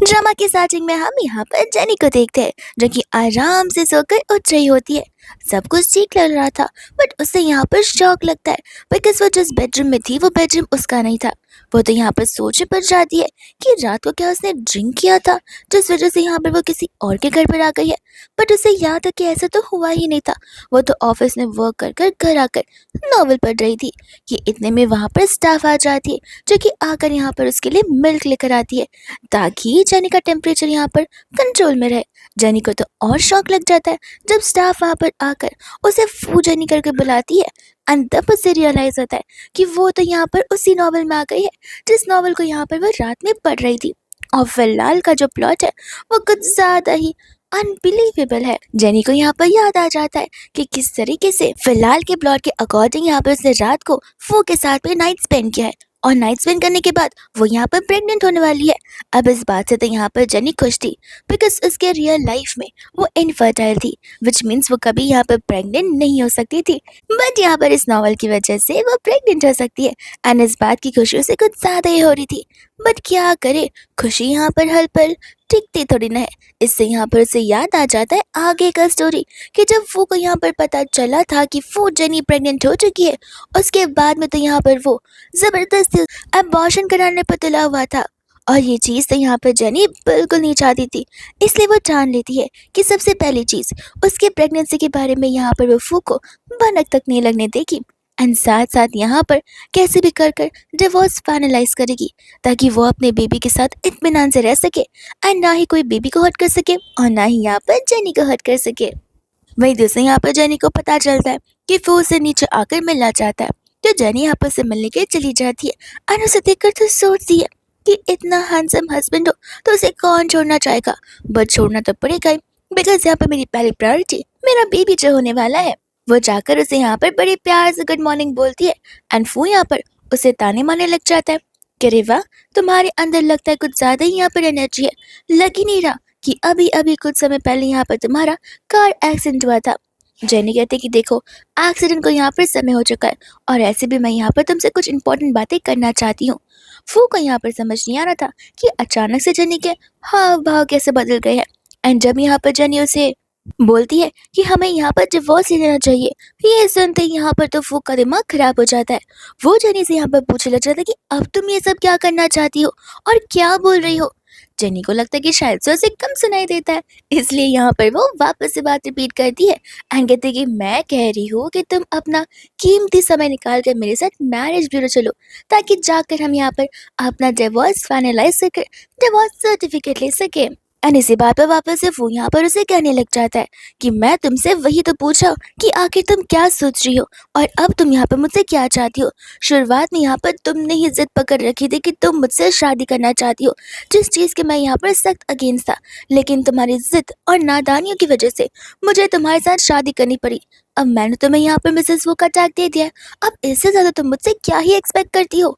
Drama की starting में हम यहाँ पर जेनी को देखते हैं जो कि आराम से सोकर उठ रही होती है। सब कुछ ठीक लग रहा था बट उसे यहाँ पर शौक लगता है बिकॉज वो जिस बेडरूम में थी वो बेडरूम उसका नहीं था। वो तो यहाँ पर सोच पड़ जाती है कि रात को क्या उसने ड्रिंक किया था जिस वजह से यहाँ पर वो किसी और के घर पर आ गई है। बट उसे याद है कि ऐसा तो हुआ ही नहीं था। वो तो ऑफिस में वर्क कर कर घर आकर नॉवल पढ़ रही थी कि इतने में वहाँ पर स्टाफ आ जाती है जो कि आकर यहाँ पर उसके लिए मिल्क लेकर आती है ताकि जेनी का टेम्परेचर यहाँ पर कंट्रोल में रहे। जेनी को तो और शौक लग जाता है जब स्टाफ वहाँ पर आकर उसे फू जेनी करके बुलाती है। एंड तब उसे रियलाइज होता है कि वो तो यहाँ पर उसी नॉवल में आ गई है जिस नॉवल को यहाँ पर वो रात में पढ़ रही थी। और फिलहाल का जो प्लॉट है वो कुछ ज्यादा ही अनबिलीवेबल है। जेनी को यहाँ पर याद आ जाता है कि किस तरीके से फिलहाल के प्लॉट के अकॉर्डिंग यहाँ पर उसने रात को फू के साथ में नाइट स्पेंड किया है और नाइट स्पेंड करने के बाद वो यहाँ पर प्रेग्नेंट होने वाली है। अब इस बात से तो यहाँ पर जेनी खुश थी बिकॉज उसके रियल लाइफ में वो इनफर्टाइल थी विच मीन्स वो कभी यहाँ पर प्रेग्नेंट नहीं हो सकती थी। बट यहाँ पर इस नॉवल की वजह से वो प्रेग्नेंट हो सकती है एंड इस बात की खुशी उसे कुछ ज्यादा ही हो रही थी। बट क्या करे, खुशी यहाँ पर हर पल टिकती थोड़ी ना है। इससे यहाँ पर उसे याद आ जाता है आगे का स्टोरी कि जब वो को यहाँ पर पता चला था कि वो जेनी प्रेग्नेंट हो चुकी है उसके बाद में तो यहाँ पर वो जबरदस्ती अबॉर्शन कराने पर तुला हुआ था। और ये चीज़ तो यहाँ पर जेनी बिल्कुल नहीं चाहती थी। इसलिए वो ठान लेती है कि सबसे पहली चीज़ उसके प्रेगनेंसी के बारे में यहाँ पर वो फू को भनक तक नहीं लगने देगी एंड साथ साथ यहाँ पर कैसे भी कर कर डिवोर्स फाइनलाइज करेगी ताकि वो अपने बेबी के साथ इत्मीनान से रह सके एंड ना ही कोई बेबी को हर्ट कर सके और ना ही यहाँ पर जेनी को हर्ट कर सके। वहीं दूसरे यहाँ पर जेनी को पता चलता है कि वो उसे नीचे आकर मिलना चाहता है तो जेनी यहाँ पर से मिलने के लिए चली जाती है और उसे देखकर तो सोचती है कि इतना हैंडसम हस्बैंड हो तो उसे कौन छोड़ना चाहेगा। बट छोड़ना तो पड़ेगा ही बिकॉज यहाँ पर मेरी पहली प्रायोरिटी मेरा बेबी जो होने वाला है। वो जाकर उसे यहाँ पर बड़े प्यार से गुड मॉर्निंग बोलती है एंड फू यहाँ पर उसे ताने मारने लग जाता है कि अरे वाह, तुम्हारे अंदर लगता है कुछ ज्यादा ही यहाँ पर एनर्जी है। लग ही नहीं रहा कि अभी अभी कुछ समय पहले यहाँ पर तुम्हारा कार एक्सीडेंट हुआ था। जेनी कहते कि देखो, एक्सीडेंट को यहाँ पर समय हो चुका है और ऐसे भी मैं यहाँ पर तुमसे कुछ इंपॉर्टेंट बातें करना चाहती हूँ। फू को यहाँ पर समझ नहीं आ रहा था कि अचानक से जेनी के हाव भाव कैसे बदल गए हैं एंड जब यहाँ पर जेनी उसे बोलती है कि हमें यहाँ पर डिवोर्स ले लेना चाहिए, ये सुनते ही यहाँ पर तो फू का दिमाग खराब हो जाता है। वो जेनी से यहाँ पर पूछने लग जाता है कि अब तुम ये सब क्या करना चाहती हो और क्या बोल रही हो। जेनी को लगता है कि शायद से उसे कम सुनाई देता है इसलिए यहाँ पर वो वापस से बात रिपीट करती है एंड कहती है कि मैं कह रही हूँ कि तुम अपना कीमती समय निकाल कर मेरे साथ मैरिज ब्यूरो चलो ताकि जाकर हम यहाँ पर अपना डिवोर्स फाइनलाइज कर डिवोर्स सर्टिफिकेट ले सके। एंड इसी बात पर वापस से वो यहाँ पर उसे कहने लग जाता है कि मैं तुमसे वही तो पूछा कि आखिर तुम क्या सोच रही हो और अब तुम यहाँ पर मुझसे क्या चाहती हो। शुरुआत में यहाँ पर तुमने ही जिद पकड़ रखी थी कि तुम मुझसे शादी करना चाहती हो, जिस चीज़ के मैं यहाँ पर सख्त अगेंस्ट था, लेकिन तुम्हारी जिद और नादानियों की वजह से मुझे तुम्हारे साथ शादी करनी पड़ी। अब मैंने तुम्हें यहाँ पर मिसेस वो का टैग दे दिया है, अब इससे ज़्यादा तुम मुझसे क्या ही एक्सपेक्ट करती हो।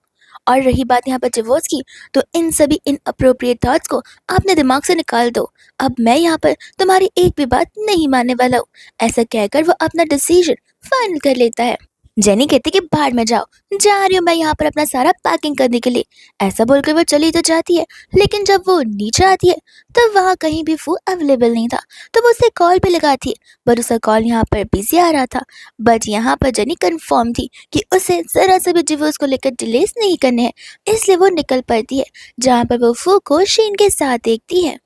और रही बात यहाँ पर डिवोर्स की, तो इन सभी इनअप्रोप्रिएट थॉट्स को अपने दिमाग से निकाल दो। अब मैं यहाँ पर तुम्हारी एक भी बात नहीं मानने वाला हूँ। ऐसा कहकर वो अपना डिसीजन फाइनल कर लेता है। जेनी कहती कि बाहर में जाओ, जा रही हूँ मैं यहाँ पर अपना सारा पैकिंग करने के लिए। ऐसा बोलकर वो चली तो जाती है लेकिन जब वो नीचे आती है तब वहाँ कहीं भी फू अवेलेबल नहीं था। तो वो उसे कॉल पे लगाती है बट उसका कॉल यहाँ पर बिजी आ रहा था। बट यहाँ पर जेनी कंफर्म थी कि उसे जरा सा भी डिवोर्स को लेकर डिलेस नहीं करने हैं, इसलिए वो निकल पड़ती है जहाँ पर वो फू को शीन के साथ देखती है।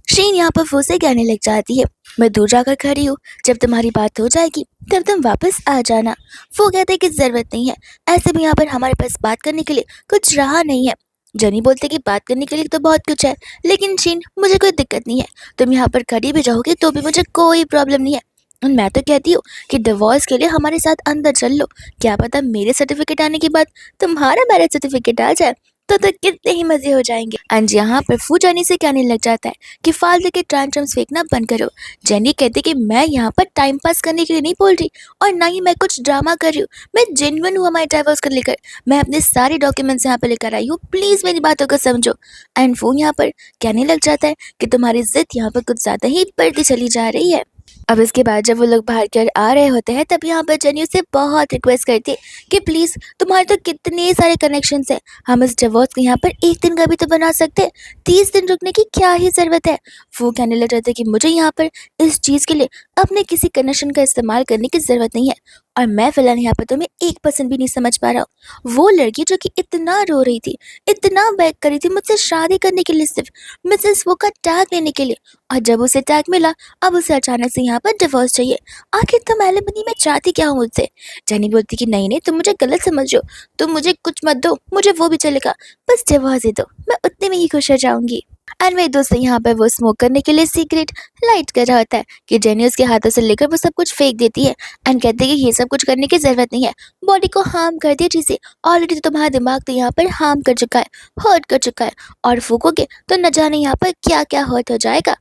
शीन यहाँ पर फू से कहने लग जाती है, मैं दूर जाकर खड़ी हूँ, जब तुम्हारी बात हो जाएगी तब तुम वापस आ जाना। वो कहते हैं कि जरूरत नहीं है, ऐसे भी यहाँ पर हमारे पास बात करने के लिए कुछ रहा नहीं है। जनी बोलते कि बात करने के लिए तो बहुत कुछ है, लेकिन शीन मुझे कोई दिक्कत नहीं है, तुम यहाँ पर खड़ी भी जाओगे तो भी मुझे कोई प्रॉब्लम नहीं है। और मैं तो कहती हूँ कि डिवोर्स के लिए हमारे साथ अंदर चल लो, क्या पता मेरे सर्टिफिकेट आने के बाद तुम्हारा मैरिज सर्टिफिकेट आ जाए तो कितने ही मजे हो जाएंगे। एंड यहाँ पर फू जेनी से कहने लग जाता है कि फालतू के ट्रांट्रम्स फेंकना बंद करो। जेनी कहती कि मैं यहाँ पर टाइम पास करने के लिए नहीं बोल रही और ना ही मैं कुछ ड्रामा कर रही हूँ, मैं जेन्युइन हूँ हमारे डाइवोर्स को लेकर। मैं अपने सारे डॉक्यूमेंट्स यहाँ पर लेकर आई हूँ, प्लीज मेरी बातों को समझो। एंड फू यहाँ पर कहने लग जाता है कि तुम्हारी जिद यहाँ पर कुछ ज्यादा ही बढ़ती चली जा रही है। अब इसके बाद जब वो लोग बाहर की ओर आ रहे होते हैं तब यहाँ पर जेनी उससे बहुत रिक्वेस्ट करती है कि प्लीज़ तुम्हारे तो कितने सारे कनेक्शंस हैं, हम इस डिवोर्स को यहाँ पर एक दिन का भी तो बना सकते हैं, 30 दिन रुकने की क्या ही ज़रूरत है। वो कहने लग जाता है कि मुझे यहाँ पर इस चीज़ के लिए अपने किसी कनेक्शन का इस्तेमाल करने की ज़रूरत नहीं है, और मैं फ़िलहाल यहाँ पर तुम्हें 1% भी नहीं समझ पा रहा हूँ। वो लड़की जो कि इतना रो रही थी, इतना बेग कर रही थी मुझसे शादी करने के लिए, सिर्फ मिसेस वो का टैग लेने के लिए, और जब उसे टैग मिला अब उसे अचानक से यहाँ पर डिवोर्स चाहिए। आखिर तुम एलिमनी में चाहती क्या हो मुझसे? जेनी बोलती कि नहीं नहीं, तुम मुझे गलत समझ रहे हो, तुम मुझे कुछ मत दो, मुझे वो भी चलेगा, बस डिवोर्स ही दो, मैं उतने में ही खुश हो जाऊंगी। एंड मेरे दोस्त यहाँ पर वो स्मोक करने के लिए सिगरेट लाइट कर रहा होता है कि जेनी उसके हाथों से लेकर वो सब कुछ फेंक देती है एंड कहती है कि ये सब कुछ करने की जरूरत नहीं है, बॉडी को हार्म कर दिया चीज़ें, ऑलरेडी तो तुम्हारा दिमाग तो यहाँ पर हार्म कर चुका है, हर्ट कर चुका है, और फूकोगे तो न जाने यहाँ पर क्या क्या हर्ट हो जाएगा।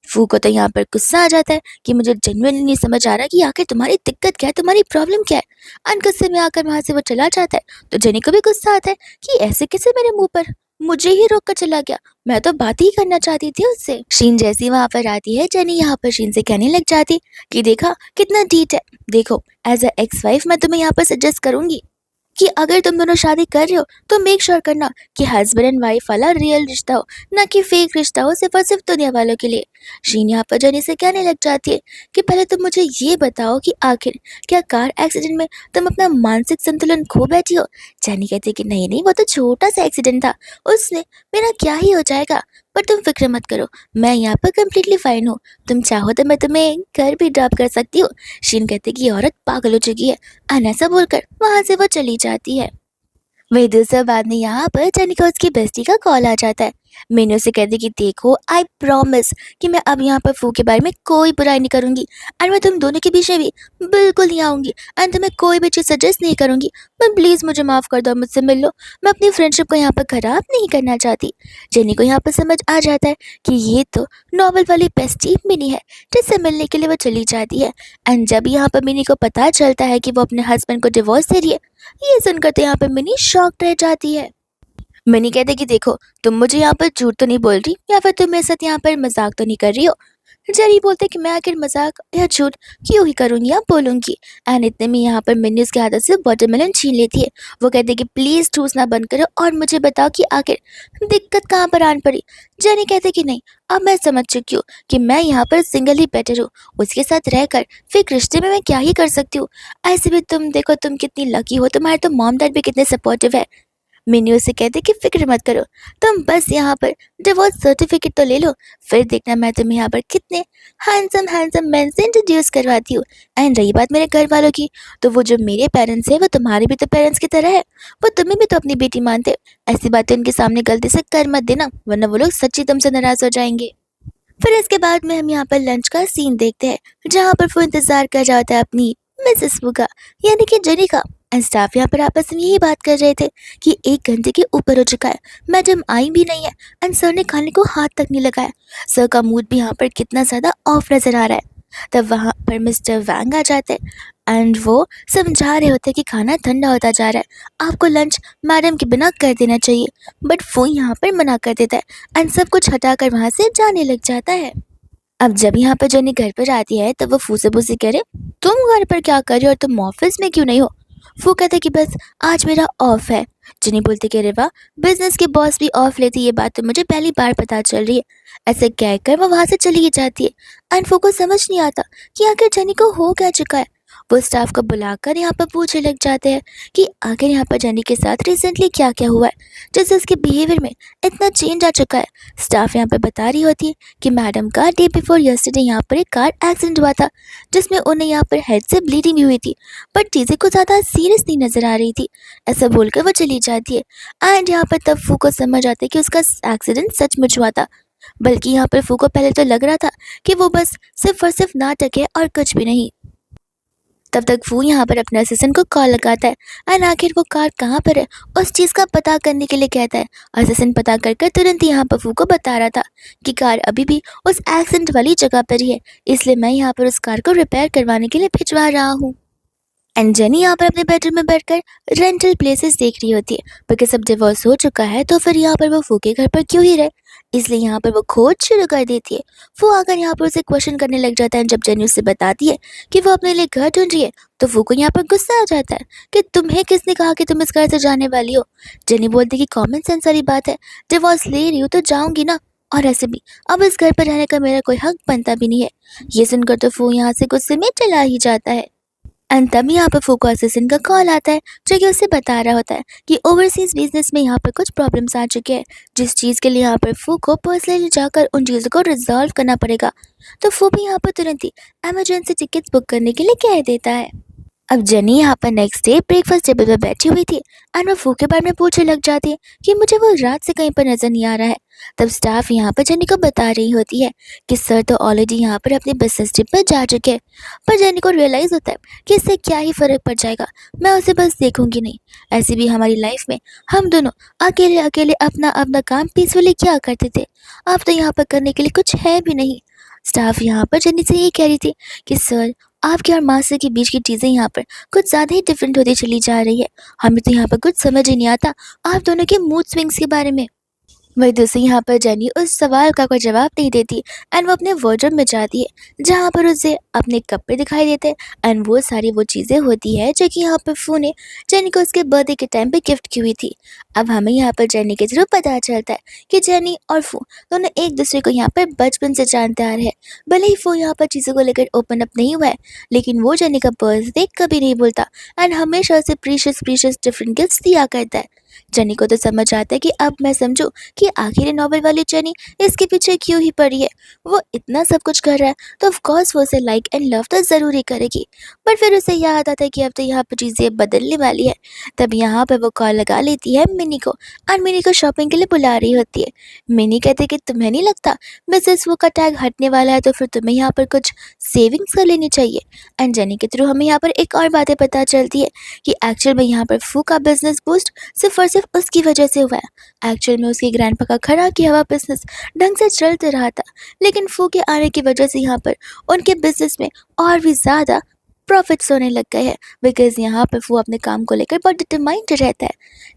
फू को तो यहाँ पर गुस्सा आ जाता है कि मुझे जेन्युइनली नहीं समझ आ रहा कि आखिर तुम्हारी दिक्कत क्या है, तुम्हारी प्रॉब्लम क्या है। एंड गुस्से में आकर वहां से वो चला जाता है तो जेनी को भी गुस्सा आता है कि ऐसे कैसे मेरे मुंह पर मुझे ही रोक कर चला गया, मैं तो बात ही करना चाहती थी उससे। शीन जैसी वहां पर आती है जेनी यहाँ पर शीन से कहने लग जाती कि देखा कितना डीट है, देखो एज अ एक्स वाइफ मैं तुम्हें यहाँ पर सजेस्ट करूंगी कि अगर तुम दोनों शादी कर रहे हो तो मेक श्योर करना कि हस्बैंड एंड वाइफ वाला रियल रिश्ता हो, ना कि फेक रिश्ता हो सिर्फ और सिर्फ दुनिया वालों के लिए। शीन यहाँ पर जनी से कहने लग जाती है कि पहले तुम मुझे ये बताओ कि आखिर क्या कार एक्सीडेंट में तुम अपना मानसिक संतुलन खो बैठी हो। जनी कहती है कि नहीं नहीं, वो तो छोटा सा एक्सीडेंट था, उसने मेरा क्या ही हो जाएगा, पर तुम फिक्र मत करो, मैं यहाँ पर कम्प्लीटली फाइन हूँ, तुम चाहो तो मैं तुम्हें घर भी ड्रॉप कर सकती हूँ। शीन कहती है कि ये औरत पागल हो चुकी है, ऐसा बोलकर वहां से वो चली जाती है। वही दूसरा बाद में यहाँ पर जेनी को उसकी बेस्टी का कॉल आ जाता है। मैंने उसे कहती कि देखो आई प्रॉमिस कि मैं अब यहाँ पर फू के बारे में कोई बुराई नहीं करूंगी, एंड मैं तुम दोनों के बीच में भी बिल्कुल नहीं आऊंगी, एंड तुम्हें कोई भी चीज़ सजेस्ट नहीं करूंगी, पर प्लीज़ मुझे माफ़ कर दो, मुझसे मिल लो, मैं अपनी फ्रेंडशिप को यहाँ पर खराब नहीं करना चाहती। जेनी को यहाँ पर समझ आ जाता है कि ये तो नॉवल वाली बेस्टी मिनी है जिससे मिलने के लिए वो चली जाती है। एंड जब यहाँ पर मिनी को पता चलता है कि वो अपने हस्बैंड को डिवोर्स दे रही है, ये सुनकर तो यहाँ पे मिनी शॉक्ड रह जाती है। मिनी कहते कि देखो तुम मुझे यहाँ पर झूठ तो नहीं बोल रही, या फिर तुम मेरे साथ यहाँ पर मजाक तो नहीं कर रही हो। जेरी बोलते कि मैं आखिर मजाक या झूठ क्यों ही करूंगी या बोलूंगी। एंड इतने में यहाँ पर मिनी उसके हाथों से वाटरमेलन छीन लेती है। वो कहते कि प्लीज ठूसना बंद करो और मुझे बताओ कि आखिर दिक्कत कहाँ पर आन पड़ी। जेनी कहते कि नहीं, अब मैं समझ चुकी हूँ कि मैं यहाँ पर सिंगल ही बेटर हूँ, उसके साथ रहकर फिर रिश्ते में मैं क्या ही कर सकती हूँ। ऐसे भी तुम देखो तुम कितनी लकी हो, तुम्हारे तो मॉम डैड भी कितने सपोर्टिव है। मिनी उसे कहते कि फिक्र मत करो, तुम बस यहाँ पर डिवोर्स सर्टिफिकेट तो ले लो, फिर देखना मैं तुम्हें यहाँ पर कितने हैंडसम हैंडसम मैन से इंट्रोड्यूस करवाती हूँ। एंड रही बात मेरे घर वालों की, तो वो जो मेरे पेरेंट्स है वो तुम्हारे भी तो पेरेंट्स की तरह है, वो तुम्हें भी तो अपनी बेटी मानते। ऐसी बातें उनके सामने गलती से कर मत देना, वरना वो लोग सच्ची तुमसे नाराज हो जाएंगे। फिर इसके बाद में हम यहाँ पर लंच का सीन देखते हैं जहाँ पर वो इंतजार कर रहा होता है अपनी मिसेस बू का, यानी कि जेनी का। एंड स्टाफ यहाँ पर आपस में यही बात कर रहे थे कि 1 घंटे के ऊपर हो चुका है, मैडम आई भी नहीं है, एंड सर ने खाने को हाथ तक नहीं लगाया। सर का मूड भी यहाँ पर कितना ज़्यादा ऑफ नज़र आ रहा है। तब वहाँ पर मिस्टर वैंग आ जाते हैं एंड वो समझा रहे होते हैं कि खाना ठंडा होता जा रहा है, आपको लंच मैडम के बिना कर देना चाहिए, बट वो यहाँ पर मना कर देता है एंड सब कुछ हटाकर वहाँ से जाने लग जाता है। अब जब यहाँ पर जेनी घर पर आती है तब वो फू से पूछती कह रहे तुम घर पर क्या कर रही हो और तुम ऑफिस में क्यों नहीं हो। फू कहते कि बस आज मेरा ऑफ है। जेनी बोलती कह रहे वाह, बिजनेस के बॉस भी ऑफ लेती, ये बात तो मुझे पहली बार पता चल रही है। ऐसे कहकर वो वहां से चली ही जाती है एंड फू को समझ नहीं आता कि आखिर जेनी को हो क्या चुका है। वो स्टाफ को बुलाकर यहाँ पर पूछने लग जाते हैं कि आखिर यहाँ पर जेनी के साथ रिसेंटली क्या क्या हुआ है जिससे उसके बिहेवियर में इतना चेंज आ चुका है। स्टाफ यहाँ पर बता रही होती है कि मैडम का डे बिफोर यस्टरडे यहाँ पर एक कार एक्सीडेंट हुआ था जिसमें उन्हें यहाँ पर हेड से ब्लीडिंग भी हुई थी, बट चीज़ें कुछ ज़्यादा सीरियस नहीं नजर आ रही थी। ऐसा बोलकर वो चली जाती है एंड यहाँ पर तब फू को समझ आता है कि उसका एक्सीडेंट सचमुच हुआ था, बल्कि यहाँ पर फू को पहले तो लग रहा था कि वो बस सिर्फ और सिर्फ नाटक है और कुछ भी नहीं। तब तक फू यहाँ पर अपने असिस्टेंट को कॉल लगाता है एंड आखिर वो कार कहाँ पर है उस चीज़ का पता करने के लिए कहता है। असिस्टेंट पता कर तुरंत यहाँ पर फू को बता रहा था कि कार अभी भी उस एक्सीडेंट वाली जगह पर ही है, इसलिए मैं यहाँ पर उस कार को रिपेयर करवाने के लिए भिजवा रहा हूँ। एंड जेनी यहाँ पर अपने बेडरूम में बैठकर रेंटल प्लेसेस देख रही होती है, बिकॉज अब डिवोर्स हो चुका है तो फिर यहाँ पर वो फू के घर पर क्यों ही रहे। इसलिए यहाँ पर वो खोज शुरू कर देती है। वो आकर यहाँ पर उसे क्वेश्चन करने लग जाता है। जब जेनी उसे बताती है कि वो अपने लिए घर ढूंढ रही है तो वो को यहाँ पर गुस्सा आ जाता है कि तुम्हें किसने कहा कि तुम इस घर से जाने वाली हो। जेनी बोलती है कि कॉमन सेंस वाली बात है, डिवोर्स ले रही हो तो जाऊंगी ना, और ऐसे भी अब इस घर पर रहने का मेरा कोई हक बनता भी नहीं है। ये सुनकर तो वो यहाँ से गुस्से में चला ही जाता है। एंड तभी यहाँ पर फू को असिस्टेंट का कॉल आता है जो कि उसे बता रहा होता है कि ओवरसीज बिजनेस में यहाँ पर कुछ प्रॉब्लम्स आ चुके हैं, जिस चीज़ के लिए यहाँ पर फू को पर्सनली जाकर उन चीज़ों को रिजॉल्व करना पड़ेगा। तो फू भी यहाँ पर तुरंत ही इमरजेंसी टिकट्स बुक करने के लिए कह देता है। अब जेनी यहाँ पर नेक्स्ट डे ब्रेकफास्ट टेबल पर बैठी हुई थी एंड वो फू के बारे में पूछने लग जाती है कि मुझे वो रात से कहीं पर नजर नहीं आ रहा है। तब स्टाफ यहाँ पर जेनी को बता रही होती है कि सर तो ऑलरेडी यहाँ पर अपने बिजनेस ट्रिप पर जा चुके हैं। पर जेनी को रियलाइज होता है कि इससे क्या ही फर्क पड़ जाएगा, मैं उसे बस देखूंगी नहीं। ऐसी भी हमारी लाइफ में हम दोनों अकेले अकेले अपना अपना काम पीसफुली क्या करते थे, अब तो यहाँ पर करने के लिए कुछ है भी नहीं। स्टाफ यहाँ पर जेनी से ये कह रही थी कि सर आपके और मास्टर के बीच की चीज़ें यहाँ पर कुछ ज़्यादा ही डिफरेंट होती चली जा रही है, हमें तो यहाँ पर कुछ समझ ही नहीं आता आप दोनों के मूड स्विंग्स के बारे में। वही दूसरी यहाँ पर जेनी उस सवाल का कोई जवाब नहीं देती एंड वो अपने वार्डरोब में जाती है जहाँ पर उसे अपने कपड़े दिखाई देते हैं एंड वो सारी वो चीज़ें होती है जो कि यहाँ पर फू ने जेनी को उसके बर्थडे के टाइम पे गिफ्ट की हुई थी। अब हमें यहाँ पर जेनी के थ्रू पता चलता है कि जेनी और फू दोनों एक दूसरे को यहाँ पर बचपन से जानते आ रहे हैं। भले ही फू यहाँ पर चीज़ों को लेकर ओपन अप नहीं हुआ है लेकिन वो जेनी का बर्थडे कभी नहीं बोलता एंड हमेशा उसे प्रीशियस प्रीशियस डिफरेंट गिफ्ट दिया करता है। जेनी को तो समझ आता है कि अब मैं समझूं कि आखिर ये नॉवल वाली जेनी इसके पीछे क्यों ही पड़ी है। वो इतना सब कुछ कर रहा है तो ऑफ कोर्स वो उसे लाइक एंड लव तो ज़रूर करेगी। पर फिर उसे याद आता है कि अब तो यहाँ पर चीज़ें बदलने वाली है। तब यहाँ पर वो कॉल लगा लेती है मिनी को और मिनी को शॉपिंग के लिए बुला रही होती है। मिनी कहती है कि तुम्हें नहीं लगता मिसेस वो का टैग हटने वाला है तो फिर तुम्हें यहाँ पर कुछ सेविंग्स कर लेनी चाहिए। एंड जेनी के थ्रू हमें यहाँ पर एक और बातें पता चलती है कि एक्चुअल में यहाँ पर फू का बिजनेस बूस्ट सिर्फ और सिर्फ उसकी वजह से हुआ है। एक्चुअल में उसके ग्रैंडपा का खड़ा किया हुआ बिजनेस ढंग से चलते रहा था लेकिन फू के आने की वजह से यहाँ पर उनके बिजनेस में और भी ज़्यादा प्रॉफिट्स होने लग गए हैं बिकॉज यहाँ पर वो अपने काम को लेकर बहुत डिटरमाइंड रहता है।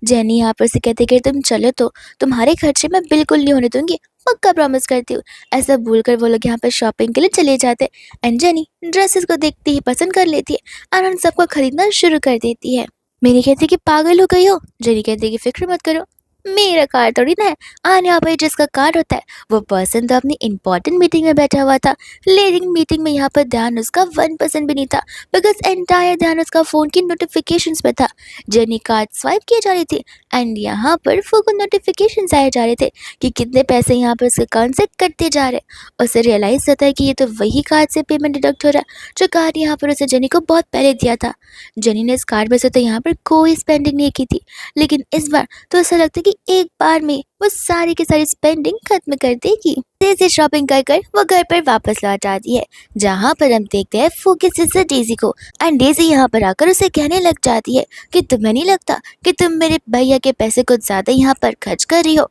जेनी यहाँ पर से कहते कि तुम चलो तो तुम्हारे खर्चे मैं बिल्कुल नहीं होने दूंगी, पक्का प्रॉमिस करती हूँ। ऐसा बोलकर वो लोग यहाँ पर शॉपिंग के लिए चले जाते हैं एंड जेनी ड्रेसेस को देखते ही पसंद कर लेती है और उन सबको खरीदना शुरू कर देती है। मेरी कहती कि पागल हो गई हो, जेनी कहती कि फिक्र मत करो मेरा कार्ड थोड़ी ना है, आने यहाँ पर जिसका कार्ड होता है वो पर्सन तो अपनी इंपॉर्टेंट मीटिंग में बैठा हुआ था लेकिन मीटिंग में यहाँ पर ध्यान उसका 1% भी नहीं था बिकॉज एंटायर ध्यान उसका फ़ोन की नोटिफिकेशंस पे था। जेनी कार्ड स्वाइप किए जा रही थी एंड यहाँ पर फू को नोटिफिकेशन आए जा रहे थे कि कितने पैसे यहाँ पर उसके अकाउंट से कटते जा रहे। उसे रियलाइज़ होता है कि ये तो वही कार्ड से पेमेंट डिडक्ट हो रहा है जो कार्ड यहाँ पर उसे जेनी को बहुत पहले दिया था। जेनी ने इस कार्ड में से तो यहाँ पर कोई स्पेंडिंग नहीं की थी लेकिन इस बार तो ऐसा लगता है कि एक बार में वो सारी की सारी स्पेंडिंग खत्म कर देगी। से शॉपिंग कर कर वो घर पर वापस लौट आती है जहाँ पर हम देखते हैं फू की सिस्टर डेजी को एंड डेजी यहाँ पर आकर उसे कहने लग जाती है कि तुम्हें नहीं लगता कि तुम मेरे भैया के पैसे कुछ ज़्यादा यहाँ पर खर्च कर रही हो।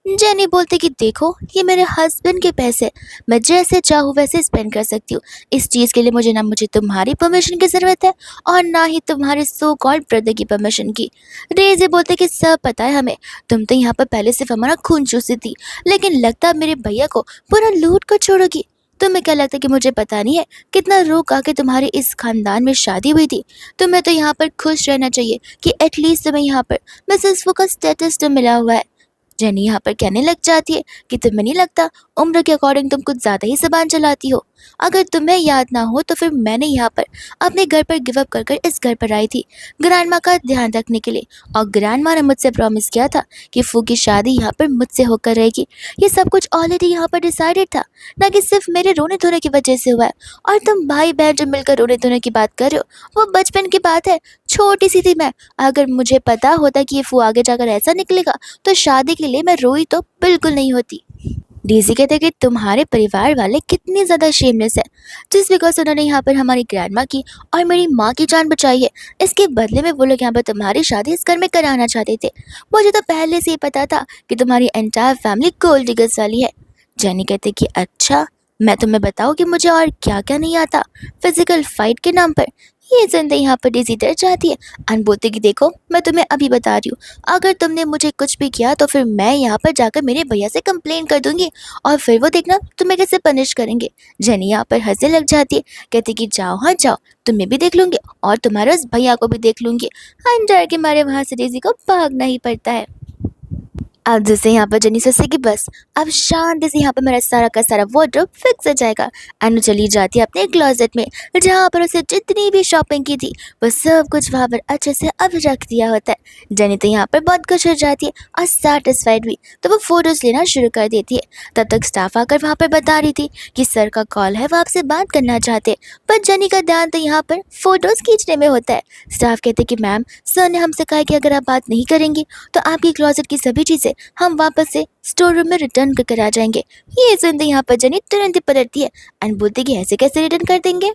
जेनी बोलती कि देखो ये मेरे हस्बैंड के पैसे, मैं जैसे चाहूँ वैसे स्पेंड कर सकती हूँ, इस चीज़ के लिए मुझे तुम्हारी परमिशन की ज़रूरत है और ना ही तुम्हारे सो कॉल्ड ब्रदर की परमिशन की। रेजी बोलते कि सब पता है हमें, तुम तो यहाँ पर पहले सिर्फ हमारा खून चूसी थी लेकिन लगता है मेरे भैया को पूरा लूट कर छोड़ोगी। तुम्हें क्या लगता है कि मुझे पता नहीं है कितना रोक आके तुम्हारे इस खानदान में शादी हुई थी। तुम्हें तो यहाँ पर खुश रहना चाहिए कि एटलीस्ट तुम्हें यहाँ पर मिसेस फू का स्टेटस तो मिला हुआ है। जेनी यहाँ पर कहने लग जाती है कि तुम्हें नहीं लगता उम्र के अकॉर्डिंग तुम कुछ ज़्यादा ही ज़बान चलाती हो। अगर तुम्हें याद ना हो तो फिर मैंने यहाँ पर अपने घर पर गिव अप कर कर इस घर पर आई थी ग्रैंडमा का ध्यान रखने के लिए और ग्रैंडमा ने मुझसे प्रॉमिस किया था कि फू की शादी यहाँ पर मुझसे होकर रहेगी। ये सब कुछ ऑलरेडी यहाँ पर डिसाइडेड था, ना कि सिर्फ मेरे रोने धोने की वजह से हुआ है। और तुम भाई बहन जो मिलकर रोने धोने की बात कर रहे हो वो बचपन की बात है, छोटी सी थी मैं। अगर मुझे पता होता कि ये फू आगे जाकर ऐसा निकलेगा तो शादी के लिए मैं रोई तो बिल्कुल नहीं होती। डीजी कहते कि तुम्हारे परिवार वाले कितने ज़्यादा शेमलेस है, जिस बिकॉज उन्होंने यहाँ पर हमारी ग्रैंडमा की और मेरी माँ की जान बचाई है, इसके बदले में वो लोग यहाँ पर तुम्हारी शादी इस घर में कराना चाहते थे। मुझे तो पहले से ही पता था कि तुम्हारी एंटायर फैमिली गोल्ड डिगर्स वाली है। जेनी कहते कि अच्छा मैं तुम्हें बताऊँ कि मुझे और क्या क्या नहीं आता फिजिकल फाइट के नाम पर। ये सुनते यहाँ पर डेज़ी डर जाती है एंड बोलती कि देखो मैं तुम्हें अभी बता रही हूँ, अगर तुमने मुझे कुछ भी किया तो फिर मैं यहाँ पर जाकर मेरे भैया से कंप्लेन कर दूंगी और फिर वो देखना तुम्हें कैसे पनिश करेंगे। जेनी यहाँ पर हंसने लग जाती है, कहती कि जाओ हाँ जाओ, तुम्हें भी देख लूंगी और तुम्हारे उस भैया को भी देख लूंगी। हाँ, डर के मारे वहां से डेज़ी को भागना ही पड़ता है। अब जैसे यहाँ पर जेनी सोचती कि बस अब शांति से यहाँ पर मेरा सारा का सारा वार्डरोब फिक्स हो जाएगा। एंड वो चली जाती है अपने क्लोजेट में, जहाँ पर उसे जितनी भी शॉपिंग की थी वो सब कुछ वहाँ पर अच्छे से अब रख दिया होता है। जेनी तो यहाँ पर बहुत खुश हो जाती है और सेटिस्फाइड भी, तो वो फोटोज लेना शुरू कर देती है। तब तक स्टाफ आकर वहाँ पर बता रही थी कि सर का कॉल है, वो आपसे बात करना चाहते हैं। पर जेनी का ध्यान तो यहाँ पर फोटोज खींचने में होता है। स्टाफ कहते कि मैम, सर ने हमसे कहा कि अगर आप बात नहीं करेंगी तो आपकी क्लोजेट की सभी चीज़ें हम वापस से स्टोर रूम में रिटर्न कर आ जाएंगे। ये सुनते यहाँ पर जेनी तुरंत ही पलटती है एंड बोलती है कि ऐसे कैसे रिटर्न कर देंगे।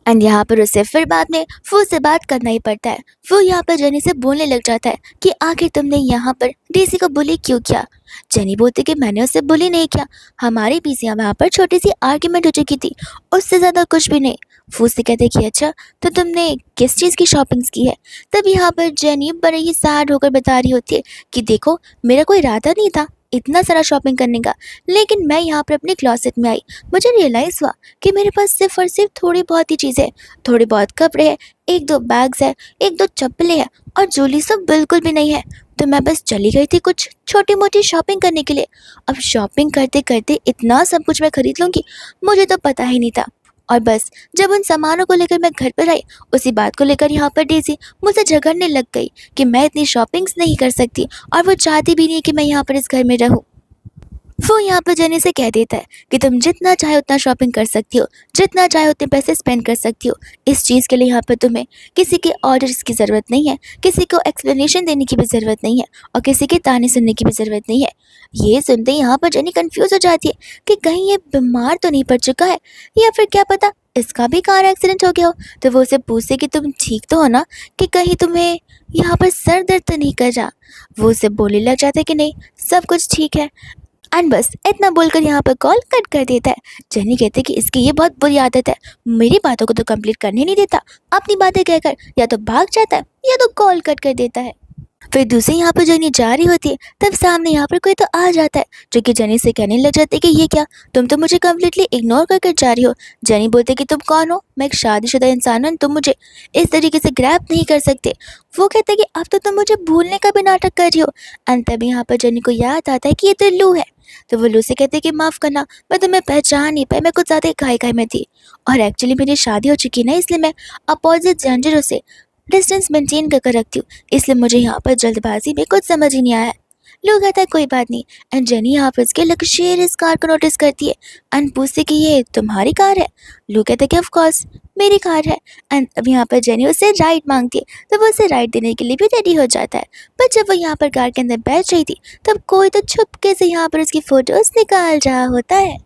एंड यहाँ पर उसे फिर बाद में फू से बात करना ही पड़ता है। फू यहाँ पर जेनी से बोलने लग जाता है कि आखिर तुमने यहाँ पर डीसी को बुली क्यों किया। जेनी बोलती कि मैंने उसे बुली नहीं किया, हमारे बीच यहाँ पर छोटी सी आर्ग्यूमेंट हो चुकी थी, उससे ज़्यादा कुछ भी नहीं। फू से कहते कि अच्छा तो तुमने किस चीज़ की शॉपिंग्स की है। तब यहाँ पर जेनी बड़े ही सैड होकर बता रही होती है कि देखो मेरा कोई इरादा नहीं था इतना सारा शॉपिंग करने का, लेकिन मैं यहाँ पर अपने क्लॉसेट में आई, मुझे रियलाइज़ हुआ कि मेरे पास सिर्फ और सिर्फ थोड़ी बहुत ही चीज़ें हैं, थोड़े बहुत कपड़े हैं, एक दो बैग्स हैं, एक दो चप्पलें हैं और ज्वेलरी सब बिल्कुल भी नहीं है। तो मैं बस चली गई थी कुछ छोटी मोटी शॉपिंग करने के लिए। अब शॉपिंग करते करते इतना सब कुछ मैं खरीद लूँगी, मुझे तो पता ही नहीं था। और बस जब उन सामानों को लेकर मैं घर पर आई, उसी बात को लेकर यहाँ पर डेज़ी मुझसे झगड़ने लग गई कि मैं इतनी शॉपिंग्स नहीं कर सकती और वो चाहती भी नहीं कि मैं यहाँ पर इस घर में रहूँ। वो यहाँ पर जेनी से कह देता है कि तुम जितना चाहे उतना शॉपिंग कर सकती हो, जितना चाहे उतने पैसे स्पेंड कर सकती हो। इस चीज़ के लिए यहाँ पर तुम्हें किसी के ऑर्डर्स की ज़रूरत नहीं है, किसी को एक्सप्लेनेशन देने की भी ज़रूरत नहीं है और किसी के ताने सुनने की भी ज़रूरत नहीं है। ये सुनते ही यहाँ पर जेनी कन्फ्यूज़ हो जाती है कि कहीं ये बीमार तो नहीं पड़ चुका है या फिर क्या पता इसका भी कार एक्सीडेंट हो गया हो। तो वो उसे पूछते कि तुम ठीक तो हो ना, कि कहीं तुम्हें यहाँ पर सर दर्द तो नहीं कर रहा। वो उसे बोलने लग जाता है कि नहीं सब कुछ ठीक है। एंड बस इतना बोलकर यहाँ पर कॉल कट कर देता है। जेनी कहते कि इसकी ये बहुत बुरी आदत है, मेरी बातों को तो कंप्लीट करने नहीं देता, अपनी बातें कहकर या तो भाग जाता है या तो कॉल कट कर देता है। फिर दूसरी यहाँ पर जेनी जा रही होती है, तब सामने यहाँ पर कोई तो आ जाता है जो कि जेनी से कहने लग जाते कि ये क्या, तुम तो मुझे कम्प्लीटली इग्नोर करके जा रही हो। जेनी बोलते कि तुम कौन हो, मैं एक शादीशुदा इंसान हूँ, तुम मुझे इस तरीके से ग्रैब नहीं कर सकते। वो कहते कि अब तो तुम मुझे भूलने का भी नाटक कर रही हो। एंड तभी यहाँ पर जेनी को याद आता है कि ये तो लू है। तो वो लू से कहते कि माफ़ करना, मैं तुम्हें पहचान नहीं पाई, मैं कुछ ज़्यादा घाई में थी और एक्चुअली मेरी शादी हो चुकी ना, इसलिए मैं अपोजिट जेंडर से डिस्टेंस मेंटेन कर रखती हूँ, इसलिए मुझे यहाँ पर जल्दबाजी में कुछ समझ ही नहीं आया है। लोग कहता है कोई बात नहीं। एंड जेनी यहाँ पर उसके लग्जरियस कार को नोटिस करती है एंड पूछती कि ये तुम्हारी कार है। लोग कहता है कि ऑफ कोर्स मेरी कार है। एंड अब यहाँ पर जेनी उससे राइड मांगती है, तो वो उसे राइड देने के लिए भी रेडी हो जाता है। पर जब वो यहाँ पर कार के अंदर बैठ रही थी तब कोई तो छुपके से यहाँ पर उसकी फोटोज निकाल रहा होता है।